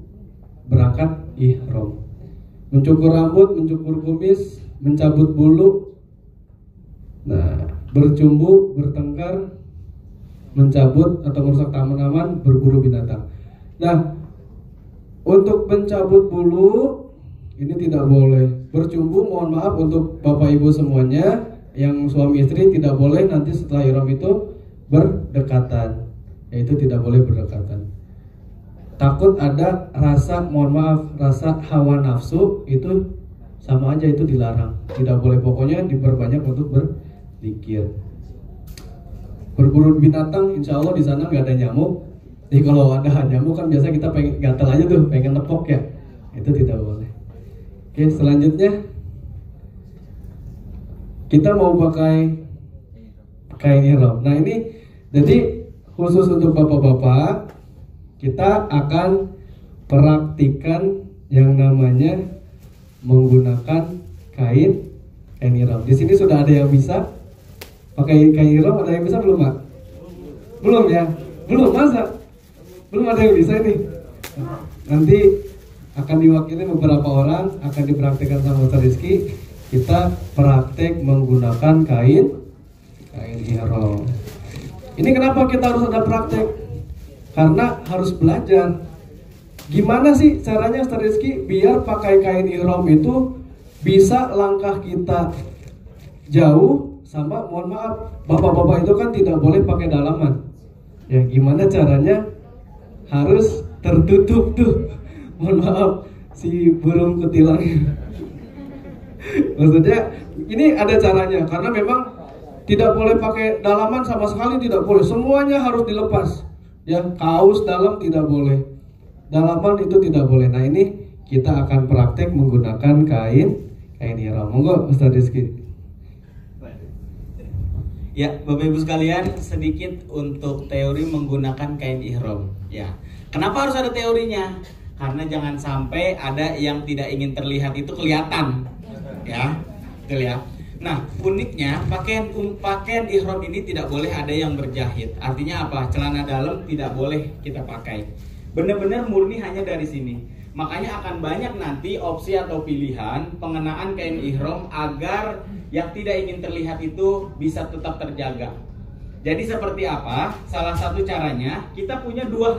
berangkat ihram. Mencukur rambut, mencukur kumis, mencabut bulu. Nah, bercumbu, bertengkar, mencabut atau merusak tanaman, berburu binatang. Nah, untuk mencabut bulu ini tidak boleh. Bercumbu, mohon maaf untuk Bapak Ibu semuanya yang suami istri, tidak boleh nanti setelah ihram itu berdekatan. Yaitu tidak boleh berdekatan. Takut ada rasa, mohon maaf, rasa hawa nafsu, itu sama aja, itu dilarang. Tidak boleh, pokoknya diperbanyak untuk berzikir. Berburu binatang, insya Allah di sana nggak ada nyamuk. Jadi kalau ada nyamuk kan biasa kita pengen gatal aja tuh, pengen nepok ya. Itu tidak boleh. Oke, selanjutnya kita mau pakai kain ihram. Nah, ini jadi khusus untuk bapak-bapak, kita akan praktikan yang namanya menggunakan kain ihram. Di sini sudah ada yang bisa pakai kain ihram, ada yang bisa belum, Pak? Belum ya? Belum, masa? Belum ada yang bisa ini. Nanti akan diwakili beberapa orang, akan dipraktikkan sama Ustaz Rizky. Kita praktek menggunakan kain ihram. Ini kenapa kita harus ada praktek? Karena harus belajar. Gimana sih caranya Ustaz Rizky biar pakai kain ihram itu bisa langkah kita jauh, sama mohon maaf, bapak-bapak itu kan tidak boleh pakai dalaman. Ya, gimana caranya? Harus tertutup tuh. Mohon maaf, si burung kutilang. Maksudnya ini ada caranya, karena memang tidak boleh pakai dalaman sama sekali, tidak boleh. Semuanya harus dilepas. Ya, kaos dalam tidak boleh. Dalaman itu tidak boleh. Nah, ini kita akan praktek menggunakan kain ihram. Monggo Ustaz Rizky. Ya, Bapak Ibu sekalian, sedikit untuk teori menggunakan kain ihram. Ya, kenapa harus ada teorinya? Karena jangan sampai ada yang tidak ingin terlihat itu kelihatan. Ya, betul ya. Nah, uniknya pakaian ihram ini tidak boleh ada yang berjahit. Artinya apa? Celana dalam tidak boleh kita pakai. Benar-benar murni hanya dari sini. Makanya akan banyak nanti opsi atau pilihan pengenaan kain ihram agar yang tidak ingin terlihat itu bisa tetap terjaga. Jadi seperti apa? Salah satu caranya, kita punya dua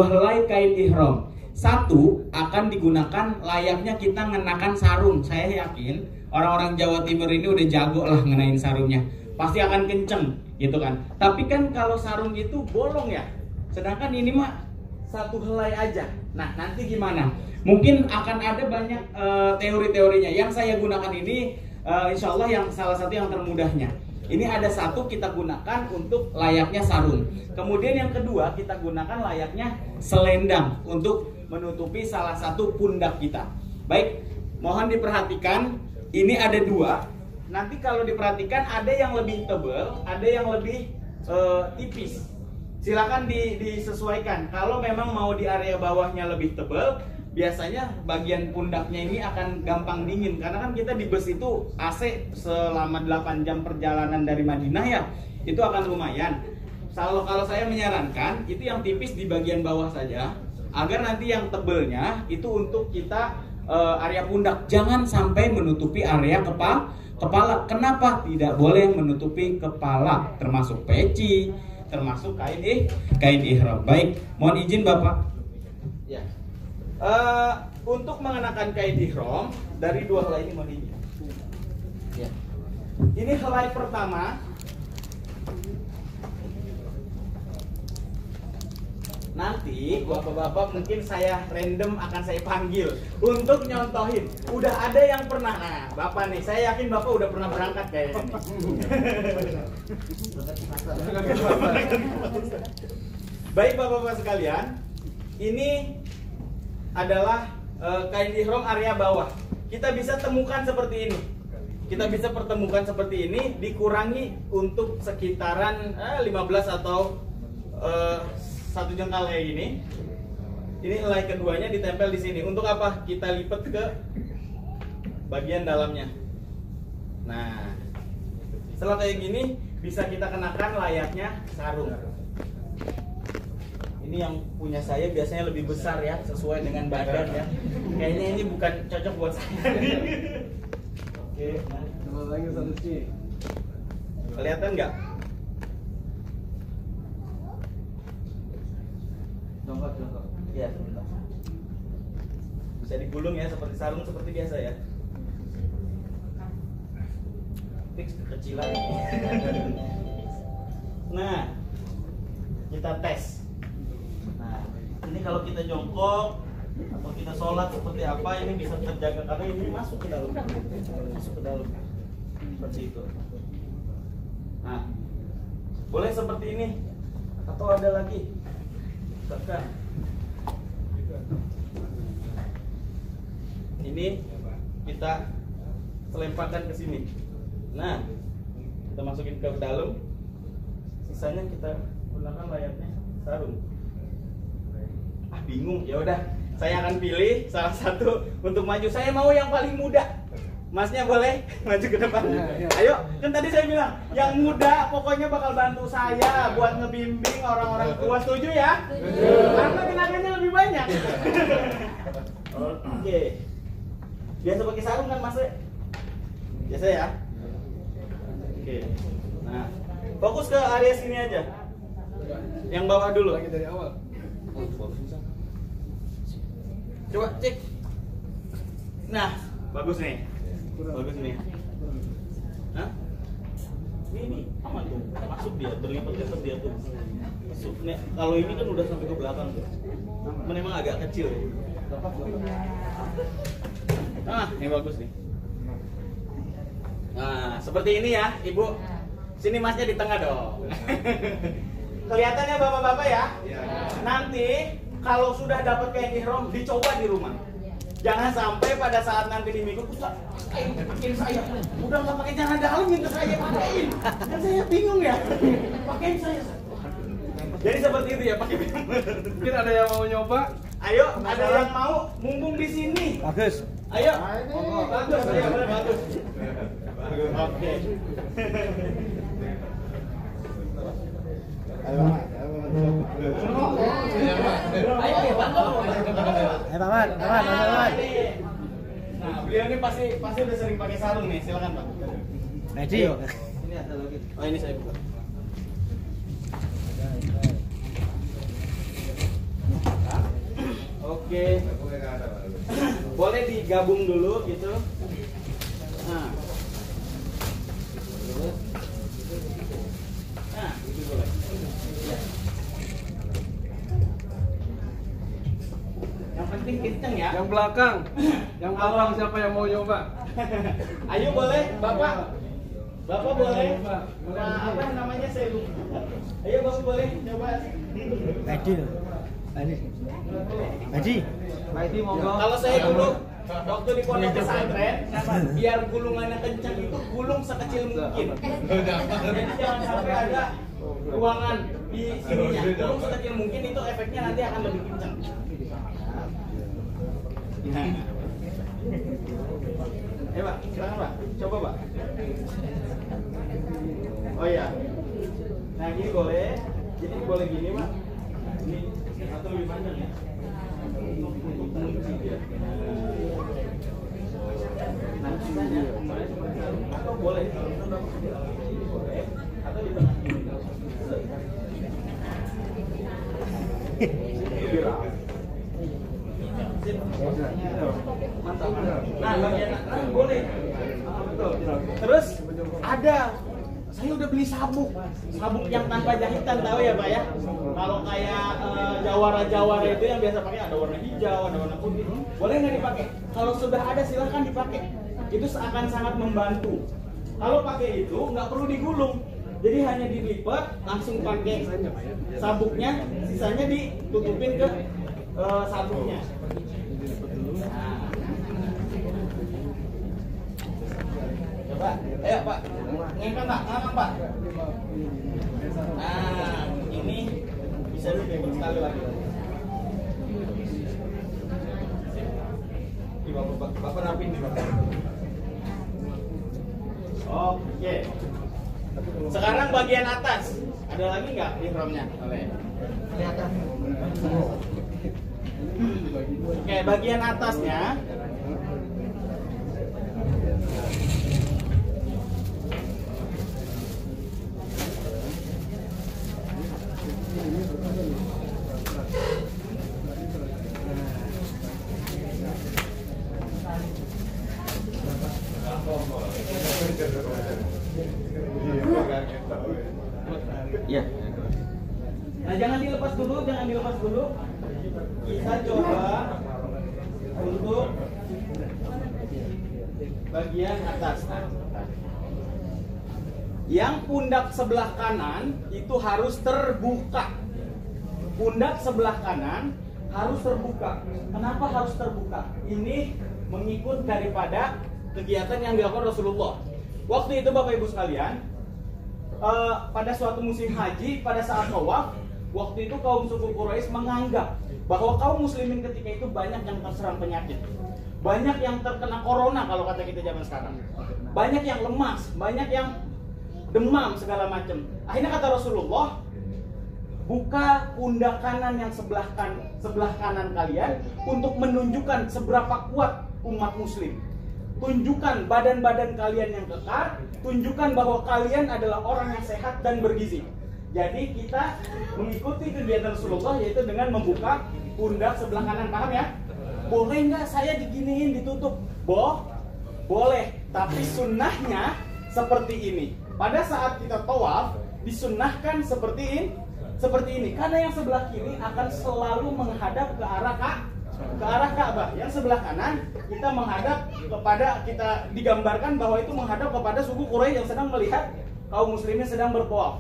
helai kain ihram. Satu akan digunakan layaknya kita ngenakan sarung. Saya yakin orang-orang Jawa Timur ini udah jago lah ngenain sarungnya. Pasti akan kenceng gitu kan. Tapi kan kalau sarung itu bolong ya. Sedangkan ini mah satu helai aja. Nah, nanti gimana? Mungkin akan ada banyak teori-teorinya. Yang saya gunakan ini insya Allah yang salah satu yang termudahnya. Ini ada satu kita gunakan untuk layaknya sarung. Kemudian yang kedua kita gunakan layaknya selendang untuk menutupi salah satu pundak kita. Baik, mohon diperhatikan. Ini ada dua. Nanti kalau diperhatikan ada yang lebih tebal, ada yang lebih tipis. Silakan disesuaikan. Kalau memang mau di area bawahnya lebih tebal, biasanya bagian pundaknya ini akan gampang dingin karena kan kita di bus itu AC selama 8 jam perjalanan dari Madinah ya, itu akan lumayan. Kalau saya menyarankan itu yang tipis di bagian bawah saja, agar nanti yang tebelnya itu untuk kita area pundak, jangan sampai menutupi area kepala. Kenapa tidak boleh menutupi kepala, termasuk peci, termasuk kain ihram. Baik, mohon izin Bapak. Ya. Untuk mengenakan kain ihram dari dua helai ini mohon izin. Ya. Ini helai pertama. Nanti bapak-bapak mungkin saya random akan saya panggil untuk nyontohin. Udah ada yang pernah, nah bapak nih, saya yakin bapak udah pernah berangkat kayaknya. Baik bapak-bapak sekalian, ini adalah kain ihram area bawah. Kita bisa temukan seperti ini. Kita bisa pertemukan seperti ini, dikurangi untuk sekitaran 15 atau 1 jengkal kayak gini. Ini helai keduanya ditempel di sini. Untuk apa? Kita lipat ke bagian dalamnya. Nah, setelah kayak gini bisa kita kenakan layaknya sarung. Ini yang punya saya biasanya lebih besar ya, sesuai dengan badan ya. Kayaknya ini bukan cocok buat saya. Oke, kelihatan nggak? Jongkok. Iya, sebentar. Bisa digulung ya seperti sarung seperti biasa ya. Fix kekecilan. Nah, kita tes. Nah, ini kalau kita jongkok atau kita sholat seperti apa ini bisa terjaga karena ini masuk ke dalam. Seperti itu. Nah, boleh seperti ini atau ada lagi. Tekan. Ini kita selemparkan ke sini. Nah, kita masukin ke dalam. Sisanya kita gunakan layaknya sarung. Bingung? Ya udah, saya akan pilih salah satu untuk maju. Saya mau yang paling muda. Masnya boleh maju ke depan. Ayo, kan tadi saya bilang yang muda pokoknya bakal bantu saya buat ngebimbing orang-orang tua. Setuju ya? Karena tenagannya lebih banyak. Oke. Biasa pakai sarung kan Mas? Biasa ya? Oke. Nah, fokus ke area sini aja. Yang bawah dulu. Lagi dari awal. Coba cek. Nah, bagus nih. Bagus nih. Hah? Ini aman tuh. Masuk dia, terlipat dia tuh. Masuk. Nih, kalau ini kan udah sampai ke belakang tuh. Memang agak kecil. Ah, ini bagus nih. Nah, seperti ini ya, Ibu. Sini Masnya di tengah dong. Kelihatannya Bapak-bapak ya? Nanti kalau sudah dapat kain ihram, dicoba di rumah. Jangan sampai pada saat nanti di minggu, Ustaz, pakein saya. Udah nggak pakai jangan dalam minta saya pakein. Kan saya bingung ya. Pakein saya. Jadi seperti itu ya, pakai. Mungkin ada yang mau nyoba? Ayo, ada yang mau mumpung di sini. Bagus. Ayo. Bagus, ayo boleh bagus. Oke. Ayo, Paman. Nah, beliau ini pasti udah sering pakai sarung nih. Silakan, Pak. Ready? Ini ada lagi. Oh, ini saya buka. Oke. Boleh digabung dulu gitu. Nah. Nah, itu boleh. Yang penting kenceng ya. Yang belakang. Yang belakang siapa yang mau nyoba? Ayo boleh, Bapak. Bapak boleh. Boleh. Nah, apa namanya saya lupa. Ayo Bapak boleh coba. Ready. Ready. Ready monggo. Kalau saya dulu waktu di pondok pesantren, biar gulungannya kencang itu gulung sekecil mungkin. Jadi jangan sampai ada ruangan di sininya. Gulung sekecil mungkin itu efeknya nanti akan lebih kencang. Nah. Pak, silakan Pak. Coba Pak. Oh iya. Nah gini boleh. Jadi boleh gini Pak. Ini atau lebih panjang ya. Untuk mengunci dia. Nah, sisanya kembali seperti itu. Atau boleh kalau kita udah ini boleh. Atau di tengah ini. Mantap. Nah, bagian boleh. Betul. Terus ada, saya udah beli sabuk yang tanpa jahitan, tahu ya Pak ya? Kalau kayak jawara itu yang biasa pakai ada warna hijau, ada warna putih. Boleh nggak dipakai? Kalau sudah ada silahkan dipakai. Itu akan sangat membantu. Kalau pakai itu nggak perlu digulung. Jadi hanya dilipat, langsung pakai sabuknya, sisanya ditutupin ke sabuknya. Nah. Coba, ayo Pak, ngangkat Pak, Pak. Nah, ini bisa dipegang sekali lagi. Bapak rapin nih Bapak. Oke. Sekarang bagian atas, ada lagi nggak ihramnya? Kelihatan. Oke, bagian atasnya. Ya. Nah, jangan dilepas dulu. Kita coba untuk bagian atas. Yang pundak sebelah kanan itu harus terbuka. Pundak sebelah kanan harus terbuka. Kenapa harus terbuka? Ini mengikut daripada kegiatan yang dilakukan Rasulullah. Waktu itu Bapak Ibu sekalian, pada suatu musim haji, pada saat tawaf, waktu itu kaum suku Quraisy menganggap bahwa kaum muslimin ketika itu banyak yang terserang penyakit, banyak yang terkena corona kalau kata kita zaman sekarang, banyak yang lemas, banyak yang demam segala macam. Akhirnya kata Rasulullah, buka pundak kanan yang sebelah kanan kalian untuk menunjukkan seberapa kuat umat muslim. Tunjukkan badan-badan kalian yang kekar, tunjukkan bahwa kalian adalah orang yang sehat dan bergizi. Jadi kita mengikuti kegiatan Rasulullah, yaitu dengan membuka pundak sebelah kanan, paham ya? Boleh nggak saya diginiin, ditutup? Boleh, tapi sunnahnya seperti ini. Pada saat kita tawaf, disunnahkan seperti ini, karena yang sebelah kiri akan selalu menghadap ke arah Ka'bah. Yang sebelah kanan kita menghadap kepada, kita digambarkan bahwa itu menghadap kepada suku Quraisy yang sedang melihat kaum muslimin sedang bertawaf.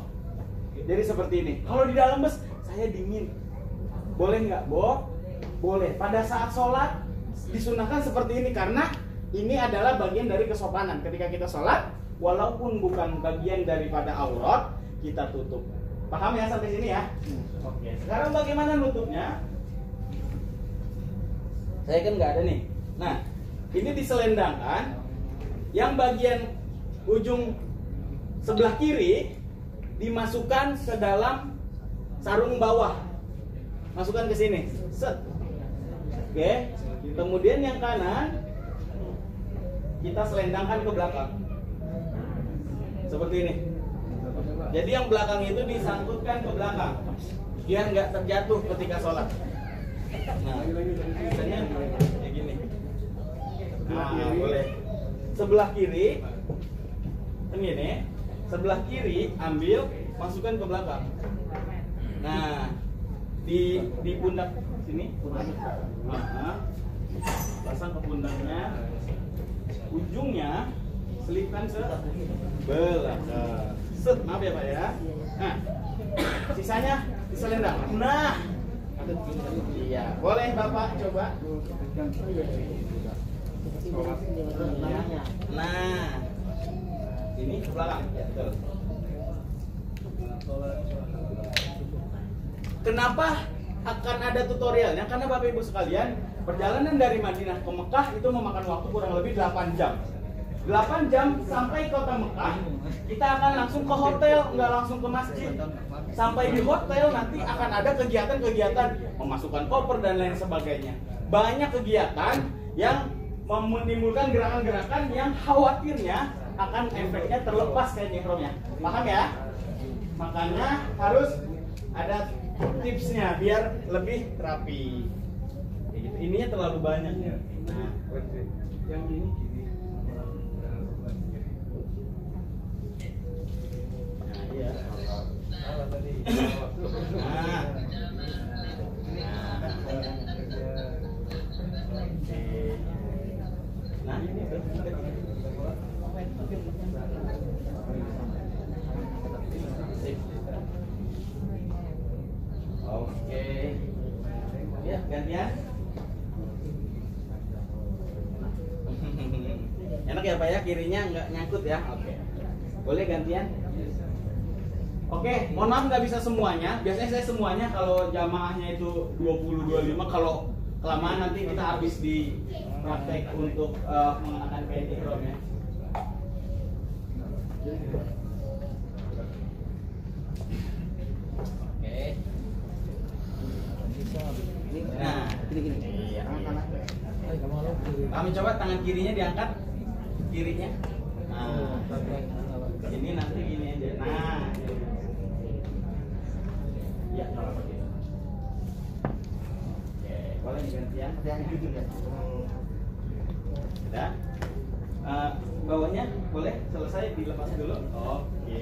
Jadi seperti ini. Kalau di dalam bus saya dingin, boleh nggak? Boleh. Pada saat sholat disunahkan seperti ini karena ini adalah bagian dari kesopanan. Ketika kita sholat, walaupun bukan bagian daripada aurat, kita tutup. Paham ya sampai sini ya? Oke. Sekarang bagaimana nutupnya? Saya kan nggak ada nih. Nah, ini diselendangkan. Yang bagian ujung sebelah kiri dimasukkan ke dalam sarung bawah. Masukkan ke sini. Set. Oke. Kemudian yang kanan kita selendangkan ke belakang. Seperti ini. Jadi yang belakang itu disangkutkan ke belakang biar nggak terjatuh ketika sholat. Nah, misalnya kayak gini. Nah, boleh. Sebelah kiri, kan gini. Sebelah kiri ambil, masukkan ke belakang. Nah, di pundak sini, pasang ke pundaknya. Ujungnya selipkan ke belakang. Set, maaf ya Pak ya. Nah, sisanya diselendang. Nah, iya, boleh Bapak coba. Nah, ini ke belakang. Kenapa akan ada tutorialnya karena Bapak Ibu sekalian, perjalanan dari Madinah ke Mekah itu memakan waktu kurang lebih 8 jam. 8 jam sampai kota Mekah, kita akan langsung ke hotel, nggak langsung ke masjid. Sampai di hotel nanti akan ada kegiatan-kegiatan memasukkan koper dan lain sebagainya. Banyak kegiatan yang menimbulkan gerakan-gerakan yang khawatirnya akan efeknya terlepas kayak ihromnya. Paham ya? Makanya harus ada tipsnya biar lebih rapi. Kayak gitu. Ininya terlalu banyak ya. Nah, yang ini gini. Nah, iya. Nah, ini tuh. Oke. Ya, gantian. Enak ya Pak ya, kirinya nggak nyangkut ya. Oke. Boleh gantian? Oke, mohon maaf nggak bisa semuanya. Biasanya saya semuanya kalau jamaahnya itu 20-25. Kalau kelamaan nanti kita habis di praktek untuk mengenakan kain ihram ya. Oke. Nah, gini. Iya. Kami coba tangan kirinya diangkat, kirinya. Nah, ini nanti gini aja. Nah. Ya, kalau begitu. Oke, boleh gantian. Yang jujur ya. Sudah. Bawahnya boleh selesai dilepas dulu. Oke.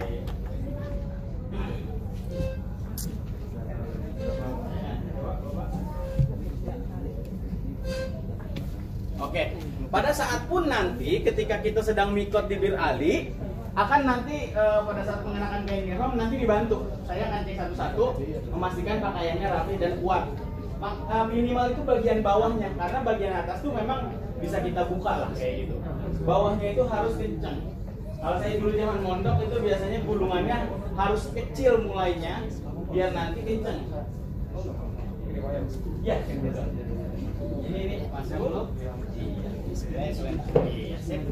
Oke. Pada saat pun nanti ketika kita sedang mikot di Bir Ali, akan nanti pada saat mengenakan kain ihram nanti dibantu. Saya akan cek satu-satu, memastikan pakaiannya rapi dan kuat. Minimal itu bagian bawahnya, karena bagian atas tuh memang bisa kita buka lah kayak gitu. Bawahnya itu harus kencang. Kalau saya dulu zaman mondok itu biasanya gulungannya harus kecil mulainya, biar nanti kencang. Ya, ini masuk dulu. Iya, sip.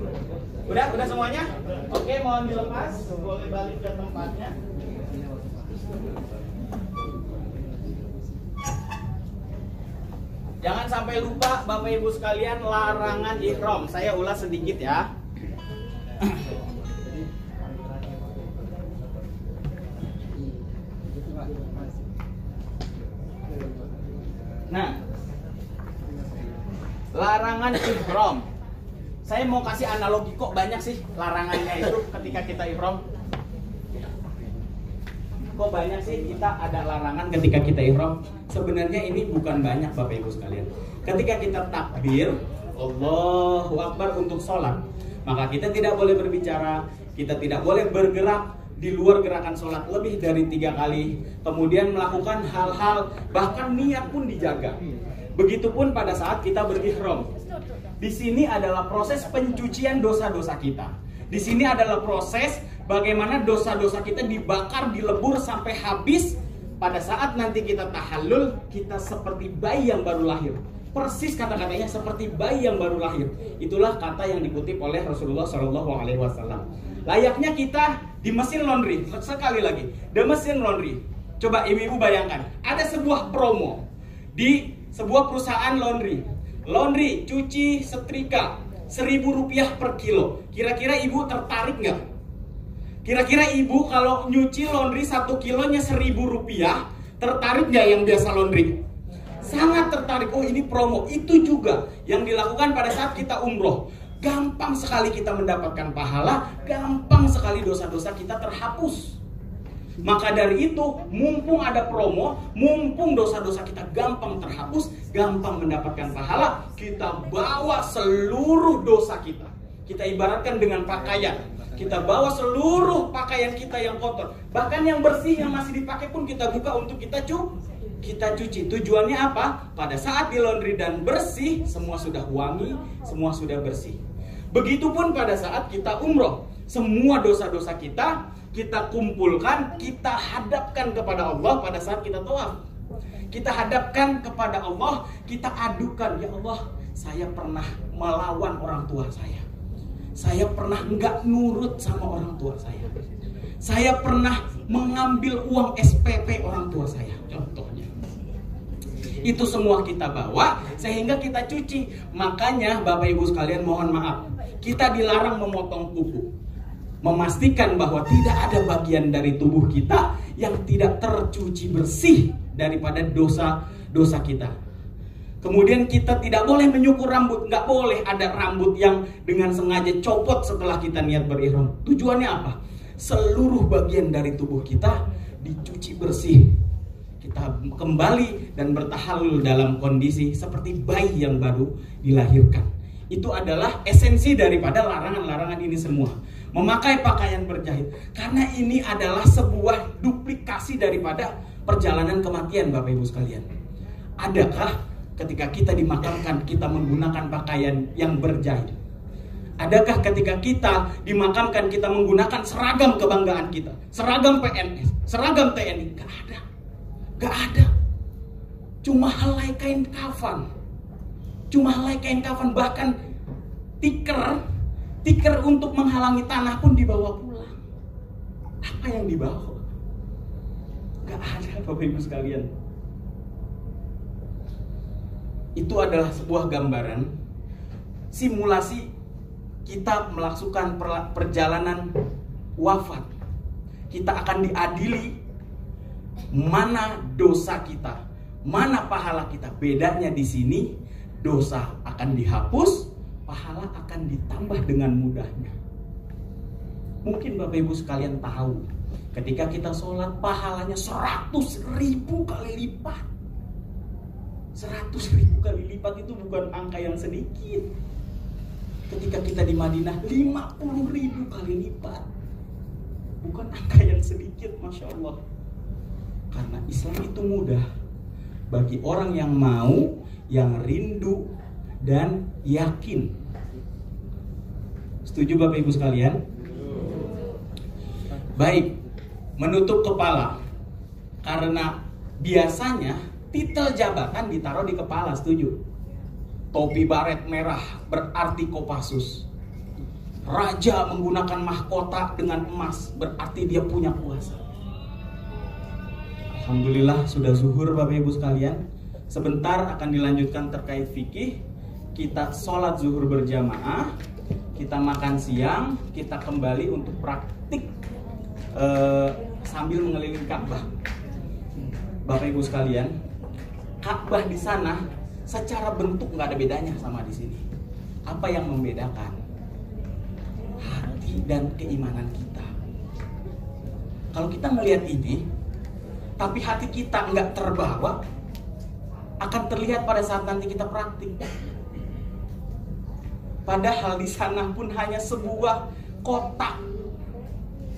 Udah semuanya? Oke, mohon dilepas, boleh balik ke tempatnya. Jangan sampai lupa Bapak Ibu sekalian larangan ihram. Saya ulas sedikit ya. Nah, larangan ihram. Saya mau kasih analogi, kok banyak sih larangannya itu ketika kita ihram. Kok banyak sih kita ada larangan ketika kita ihram? Sebenarnya ini bukan banyak Bapak Ibu sekalian. Ketika kita takbir Allahu Akbar untuk sholat, maka kita tidak boleh berbicara, kita tidak boleh bergerak di luar gerakan sholat lebih dari 3 kali. Kemudian melakukan hal-hal, bahkan niat pun dijaga. Begitupun pada saat kita berihram. Di sini adalah proses pencucian dosa-dosa kita. Di sini adalah proses bagaimana dosa-dosa kita dibakar, dilebur sampai habis. Pada saat nanti kita tahallul, kita seperti bayi yang baru lahir. Persis kata-katanya seperti bayi yang baru lahir. Itulah kata yang dikutip oleh Rasulullah SAW. Layaknya kita di mesin laundry. Sekali lagi, di mesin laundry. Coba ibu-ibu bayangkan, ada sebuah promo di sebuah perusahaan laundry. Laundry, cuci, setrika, Rp1.000 per kilo. Kira-kira ibu tertarik nggak? Kira-kira ibu kalau nyuci laundry 1 kilonya Rp1.000, tertarik nggak yang biasa laundry? Sangat tertarik. Oh, ini promo. Itu juga yang dilakukan pada saat kita umroh. Gampang sekali kita mendapatkan pahala, gampang sekali dosa-dosa kita terhapus. Maka dari itu, mumpung ada promo, mumpung dosa-dosa kita gampang terhapus, gampang mendapatkan pahala, kita bawa seluruh dosa kita. Kita ibaratkan dengan pakaian. Kita bawa seluruh pakaian kita yang kotor. Bahkan yang bersih yang masih dipakai pun kita buka untuk kita cuci. Tujuannya apa? Pada saat di laundry dan bersih, semua sudah wangi, semua sudah bersih. Begitupun pada saat kita umroh. Semua dosa-dosa kita kumpulkan, kita hadapkan kepada Allah pada saat kita tawaf. Kita hadapkan kepada Allah, kita adukan, ya Allah, saya pernah melawan orang tua saya. Saya pernah nggak nurut sama orang tua saya. Saya pernah mengambil uang SPP orang tua saya, contohnya. Itu semua kita bawa sehingga kita cuci. Makanya Bapak Ibu sekalian mohon maaf, kita dilarang memotong kuku. Memastikan bahwa tidak ada bagian dari tubuh kita yang tidak tercuci bersih daripada dosa-dosa kita. Kemudian kita tidak boleh menyukur rambut. Nggak boleh ada rambut yang dengan sengaja copot setelah kita niat berihram. Tujuannya apa? Seluruh bagian dari tubuh kita dicuci bersih. Kita kembali dan bertahalul dalam kondisi seperti bayi yang baru dilahirkan. Itu adalah esensi daripada larangan-larangan ini semua. Memakai pakaian berjahit. Karena ini adalah sebuah duplikasi daripada perjalanan kematian, Bapak Ibu sekalian. Adakah ketika kita dimakamkan kita menggunakan pakaian yang berjahit? Adakah ketika kita dimakamkan kita menggunakan seragam kebanggaan kita? Seragam PNS, seragam TNI? Gak ada. Gak ada. Cuma helai kain kafan. Cuma helai kain kafan. Bahkan tiker untuk menghalangi tanah pun dibawa pulang. Apa yang dibawa? Gak ada, Bapak Ibu sekalian. Itu adalah sebuah gambaran simulasi kita melakukan perjalanan wafat. Kita akan diadili mana dosa kita, mana pahala kita. Bedanya di sini, dosa akan dihapus, pahala akan ditambah dengan mudahnya. Mungkin Bapak Ibu sekalian tahu, ketika kita sholat pahalanya 100.000 kali lipat. 100.000 kali lipat itu bukan angka yang sedikit. Ketika kita di Madinah 50.000 kali lipat. Bukan angka yang sedikit, Masya Allah. Karena Islam itu mudah bagi orang yang mau, yang rindu dan yakin. Setuju Bapak Ibu sekalian? Baik, menutup kepala. Karena biasanya titel jabatan ditaruh di kepala, setuju? Topi baret merah berarti Kopassus. Raja menggunakan mahkota dengan emas berarti dia punya kuasa. Alhamdulillah sudah zuhur Bapak Ibu sekalian. Sebentar akan dilanjutkan terkait fikih. Kita sholat zuhur berjamaah, kita makan siang, kita kembali untuk praktik sambil mengelilingi Ka'bah. Bapak Ibu sekalian, Ka'bah di sana secara bentuk nggak ada bedanya sama di sini. Apa yang membedakan? Hati dan keimanan kita. Kalau kita melihat ini, tapi hati kita nggak terbawa, akan terlihat pada saat nanti kita praktik. Padahal di sana pun hanya sebuah kotak,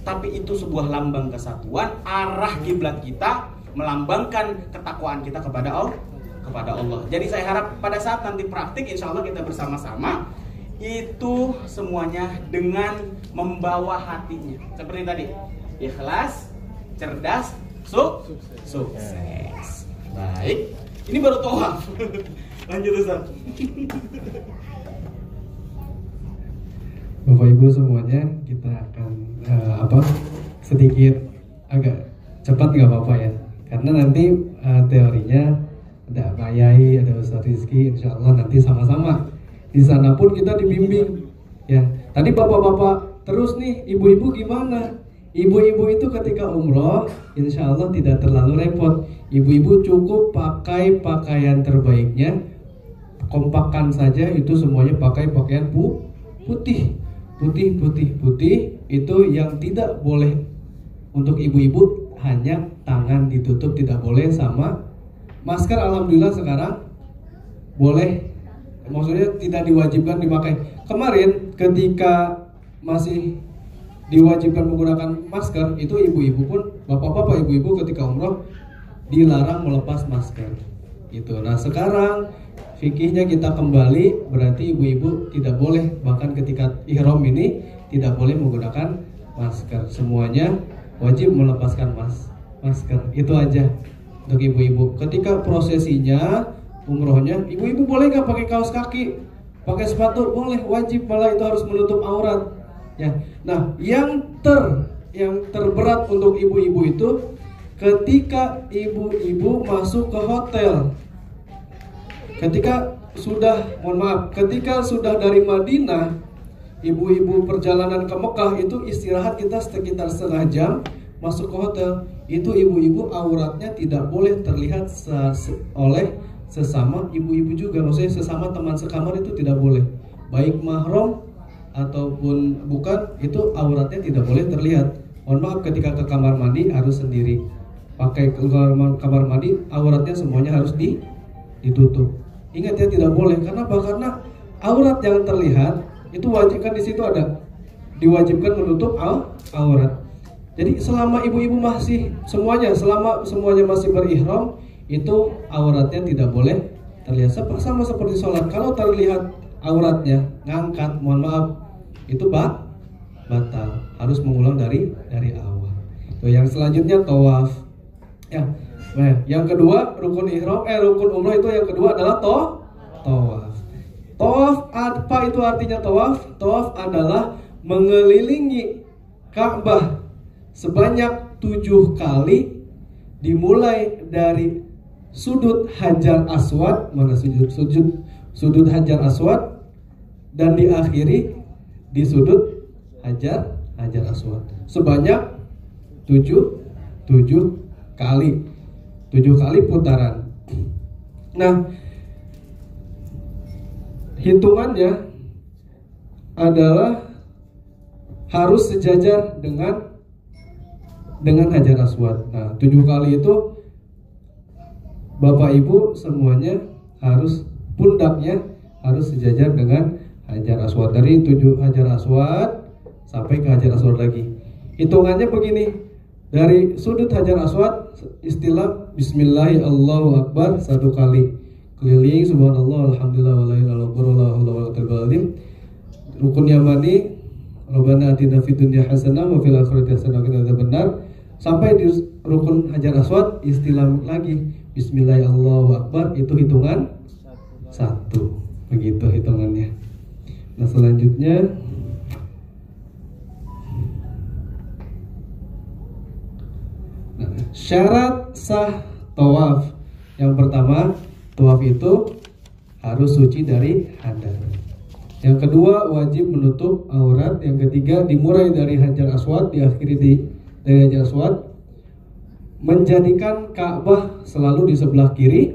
tapi itu sebuah lambang kesatuan. Arah kiblat kita melambangkan ketakwaan kita kepada Allah. Jadi saya harap pada saat nanti praktik, insya Allah kita bersama-sama itu semuanya dengan membawa hatinya. Seperti tadi, ikhlas, cerdas, sukses. Baik, ini baru tawaf. Lanjut Ustaz. Bapak Ibu semuanya, kita akan sedikit agak cepat nggak apa-apa ya, karena nanti teorinya ada Pak Yai, ada Ustaz Rizky, insya Allah nanti sama-sama. Di sana pun kita dibimbing. Ya, tadi bapak-bapak terus nih, ibu-ibu gimana? Ibu-ibu itu ketika umroh, insya Allah tidak terlalu repot. Ibu-ibu cukup pakai pakaian terbaiknya, kompakkan saja itu semuanya pakai pakaian putih. Itu yang tidak boleh untuk ibu-ibu, hanya tangan ditutup, tidak boleh sama masker. Alhamdulillah sekarang boleh, maksudnya tidak diwajibkan dipakai. Kemarin ketika masih diwajibkan menggunakan masker, itu ibu-ibu pun, bapak-bapak ibu-ibu ketika umroh dilarang melepas masker gitu. Nah sekarang fikihnya kita kembali, berarti ibu-ibu tidak boleh, bahkan ketika ihram ini tidak boleh menggunakan masker. Semuanya wajib melepaskan masker. Itu aja. untuk ibu-ibu. Ketika prosesinya, umrohnya, ibu-ibu boleh nggak pakai kaos kaki, pakai sepatu? Boleh, wajib, malah itu harus menutup aurat. Ya, nah yang terberat untuk ibu-ibu itu ketika ibu-ibu masuk ke hotel. Ketika sudah dari Madinah, ibu-ibu perjalanan ke Mekah itu istirahat kita sekitar setengah jam, masuk ke hotel, itu ibu-ibu auratnya tidak boleh terlihat oleh sesama ibu-ibu juga, maksudnya sesama teman sekamar itu tidak boleh, baik mahram ataupun bukan, itu auratnya tidak boleh terlihat. Mohon maaf, ketika ke kamar mandi harus sendiri, pakai kamar mandi auratnya semuanya harus ditutup. Ingat ya, tidak boleh. Kenapa? Karena aurat yang terlihat itu wajib, kan di situ ada diwajibkan menutup aurat. Jadi selama ibu-ibu masih selama semuanya masih berihram, itu auratnya tidak boleh terlihat. Sama seperti sholat, kalau terlihat auratnya ngangkat, mohon maaf, itu batal, harus mengulang dari awal. Yang selanjutnya tawaf. Ya. Nah, yang kedua rukun umrah itu yang kedua adalah tawaf. Tawaf, apa itu artinya tawaf? Tawaf adalah mengelilingi Ka'bah sebanyak 7 kali, dimulai dari sudut Hajar Aswad, mana sudut Hajar Aswad, dan diakhiri di sudut Hajar Aswad sebanyak 7 kali. 7 kali putaran. Nah, hitungannya adalah harus sejajar dengan Hajar Aswad. Nah, 7 kali itu Bapak Ibu semuanya harus, pundaknya harus sejajar dengan Hajar Aswad. Dari 7 Hajar Aswad sampai ke Hajar Aswad lagi. Hitungannya begini. Dari sudut Hajar Aswad, istilah Bismillahirrahmanirrahim, Allahu Akbar 1 kali. Keliling subhanallah, alhamdulillah, wala ilaha illallah, wala quwwata. Rukun Yamani, Rabbana atina fid dunya hasanah wa fil akhirati hasanah wa qina adzabannar. Sampai di rukun Hajar Aswad, istilah lagi Bismillahirrahmanirrahim, Allahu Akbar, itu hitungan 1. Begitu hitungannya. Nah, selanjutnya syarat sah tawaf. Yang pertama, tawaf itu harus suci dari hadas. Yang kedua, wajib menutup aurat. Yang ketiga, dimulai dari Hajar Aswad, diakhiri dari Hajar Aswad. Menjadikan Ka'bah selalu di sebelah kiri.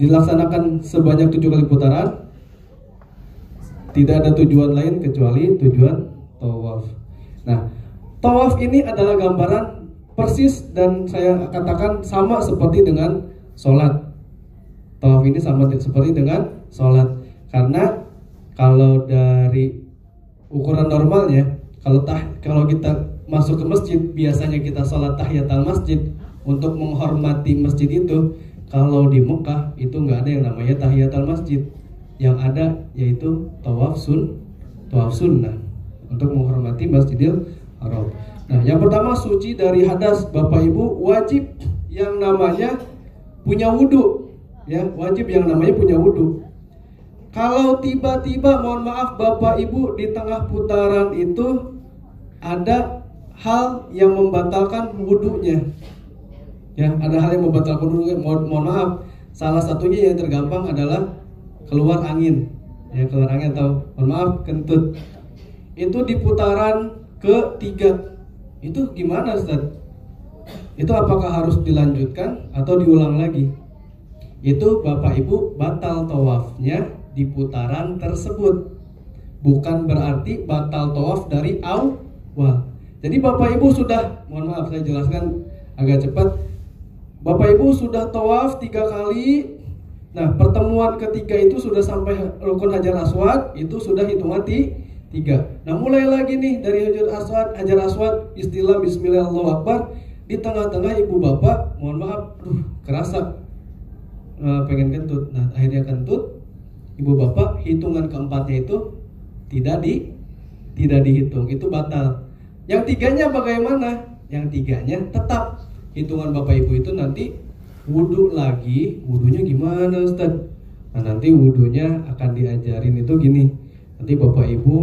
Dilaksanakan sebanyak 7 kali putaran. Tidak ada tujuan lain kecuali tujuan tawaf. Nah, tawaf ini adalah gambaran persis, dan saya katakan sama seperti dengan sholat. Tawaf ini sama seperti dengan sholat, karena kalau dari ukuran normalnya, kalau kita masuk ke masjid, biasanya kita sholat tahiyatul masjid untuk menghormati masjid itu. Kalau di Mekah itu nggak ada yang namanya tahiyatul masjid, yang ada yaitu tawaf sunnah untuk menghormati Masjidil Haram. Nah, yang pertama, suci dari hadas. Bapak Ibu wajib yang namanya punya wudhu, ya, wajib yang namanya punya wudhu. Kalau tiba-tiba, mohon maaf Bapak Ibu, di tengah putaran itu ada hal yang membatalkan wudhunya, ya, ada hal yang membatalkan wudhunya, mohon maaf, salah satunya yang tergampang adalah keluar angin, ya, keluar angin atau mohon maaf kentut. Itu di putaran ketiga. Itu gimana, Ustaz? Itu apakah harus dilanjutkan atau diulang lagi? Itu Bapak Ibu batal tawafnya di putaran tersebut. Bukan berarti batal tawaf dari awal. Jadi Bapak Ibu sudah, mohon maaf saya jelaskan agak cepat. Bapak Ibu sudah tawaf 3 kali. Nah, pertemuan ketiga itu sudah sampai rukun Hajar Aswad, itu sudah hitungan 3. Nah, mulai lagi nih dari Hajar Aswad, istilah Bismillah Allahu Akbar. Di tengah-tengah ibu bapak, mohon maaf, kerasa pengen kentut. Nah, akhirnya kentut. Ibu bapak, hitungan keempatnya itu tidak dihitung, itu batal. Yang tiganya bagaimana? Yang tiganya tetap hitungan bapak ibu itu nanti wudhu lagi, wudhunya gimana Ustaz? Nah nanti wudhunya akan diajarin itu gini. Nanti Bapak Ibu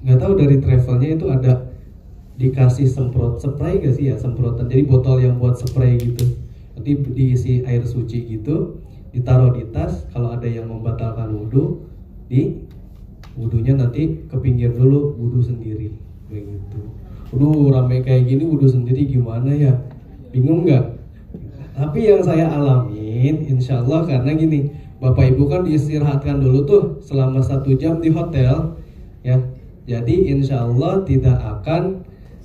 nggak tahu dari travelnya itu ada dikasih spray gak sih ya, semprotan. Jadi botol yang buat spray gitu. Nanti diisi air suci gitu, ditaruh di tas. Kalau ada yang membatalkan wudhu, di wudhunya nanti ke pinggir dulu, wudhu sendiri begitu. Waduh, rame kayak gini wudhu sendiri gimana ya? Bingung nggak? Tapi yang saya alamin, insya Allah karena gini, Bapak Ibu kan diistirahatkan dulu tuh selama 1 jam di hotel, ya. Jadi insya Allah tidak akan,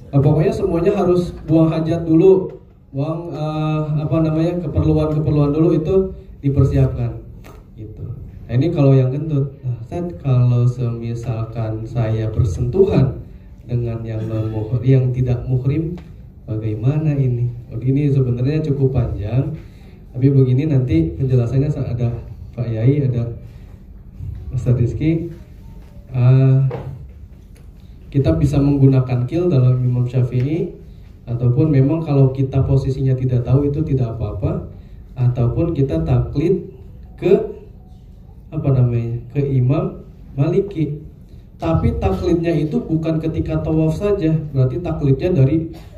pokoknya semuanya harus buang hajat dulu, buang keperluan dulu itu dipersiapkan, gitu. Nah, ini kalau yang kentut. Nah, kalau semisalkan saya bersentuhan dengan yang tidak muhrim, bagaimana ini? Begini sebenarnya cukup panjang, tapi begini nanti penjelasannya ada Pak Yai, ada Ustaz Rizky. Kita bisa menggunakan kil dalam Imam Syafi'i, ataupun memang kalau kita posisinya tidak tahu itu tidak apa-apa, ataupun kita taklid ke ke Imam Maliki. Tapi taklidnya itu bukan ketika tawaf saja, berarti taklidnya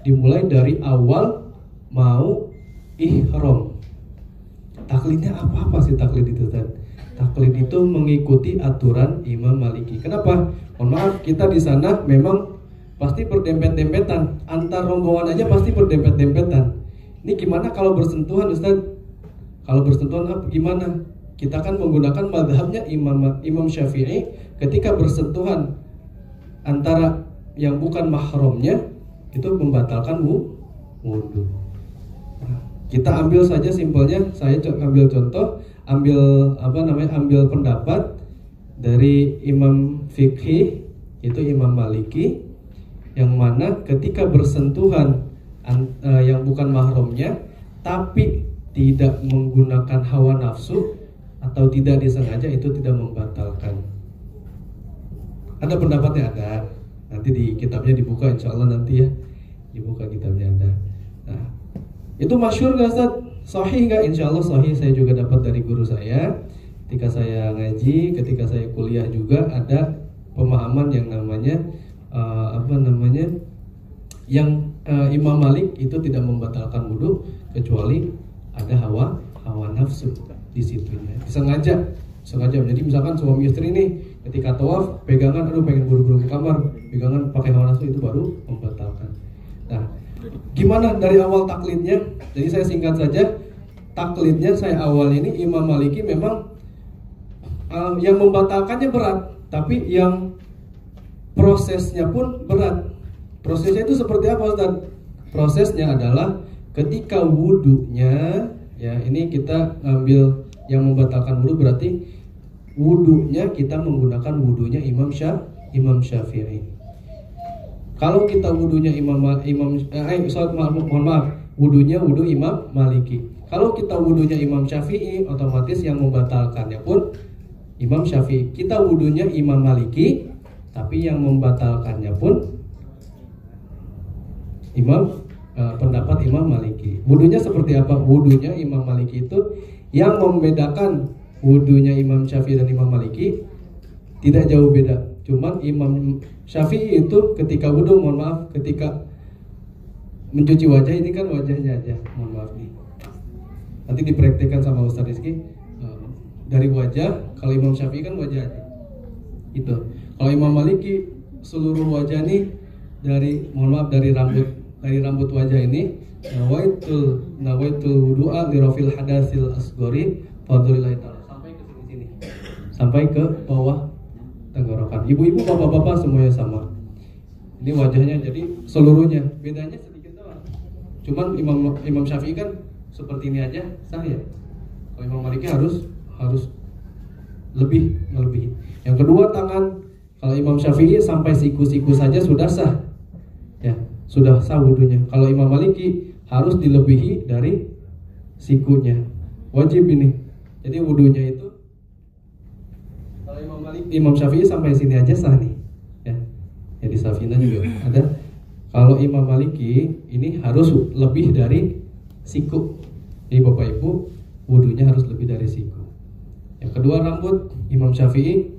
dimulai dari awal mau ihram. Taklidnya apa sih taklid itu, Ustaz? Taklid itu mengikuti aturan Imam Maliki. Kenapa? Mohon maaf, kita di sana memang pasti berdempet-dempetan, antar rombongan aja pasti berdempet-dempetan. Ini gimana kalau bersentuhan, Ustaz? Kalau bersentuhan gimana? Kita kan menggunakan mazhabnya Imam Syafi'i, ketika bersentuhan antara yang bukan mahramnya itu membatalkan wudhu. Nah, kita ambil saja simpelnya, saya ambil contoh, ambil pendapat dari Imam Fikih, itu Imam Maliki, yang mana ketika bersentuhan yang bukan mahramnya tapi tidak menggunakan hawa nafsu atau tidak disengaja, itu tidak membatalkan. Ada pendapatnya, ada. Nanti di kitabnya dibuka, insya Allah nanti ya, dibuka kitabnya ada. Nah, itu masyhur gak Ustaz? Sahih gak? Insya Allah sahih. Saya juga dapat dari guru saya ketika saya ngaji, ketika saya kuliah juga ada pemahaman yang namanya Imam Malik itu tidak membatalkan wudhu kecuali ada hawa nafsu di situnya, sengaja. Jadi misalkan suami istri ini ketika tawaf pegangan, aduh pengen buru-buru ke kamar, pegangan pakai hawa nafsu, itu baru membatalkan. Nah, gimana dari awal taklidnya? Jadi saya singkat saja, taklidnya saya awal ini Imam Maliki memang yang membatalkannya berat, tapi yang prosesnya pun berat. Prosesnya itu seperti apa, Ustaz? Prosesnya adalah ketika wudhunya, ya ini kita ambil yang membatalkan wudhu, berarti wudhunya kita menggunakan wudhunya Imam Syafi'i. Kalau kita wudhunya wudhunya wudhu Imam Maliki. Kalau kita wudhunya Imam Syafi'i, otomatis yang membatalkannya pun Imam Syafi'i. Kita wudhunya Imam Maliki, tapi yang membatalkannya pun pendapat Imam Maliki. Wudhunya seperti apa? Wudhunya Imam Maliki itu, yang membedakan wudhunya Imam Syafi'i dan Imam Maliki tidak jauh beda. Cuman Imam Syafi'i itu ketika wudhu, mohon maaf, ketika mencuci wajah, ini kan wajahnya aja, mohon maaf nih. Nanti dipraktikkan sama Ustaz Rizky. Dari wajah, kalau Imam Syafi'i kan wajah aja. Itu. Kalau Imam Maliki seluruh wajah nih, dari rambut wajah ini, nawaitul wudu'a li rafil hadatsil asghari fadlillahi ta'ala, sampai ke sini, sampai ke bawah tenggorokan. Ibu-ibu, bapak-bapak semuanya sama. Ini wajahnya, jadi seluruhnya. Bedanya sedikit doang. Cuman Imam Syafi'i kan seperti ini aja sah ya. Kalau Imam Maliki harus lebih melebihi. Yang kedua, tangan. Kalau Imam Syafi'i sampai siku-siku saja sudah sah. Ya, sudah sah wudhunya. Kalau Imam Maliki harus dilebihi dari sikunya. Wajib ini. Jadi wudhunya itu, kalau Imam Syafi'i sampai sini aja sah nih. Ya. Ya di Safina juga ada. Kalau Imam Maliki ini harus lebih dari siku. Jadi Bapak Ibu, wudhunya harus lebih dari siku. Yang kedua rambut, Imam Syafi'i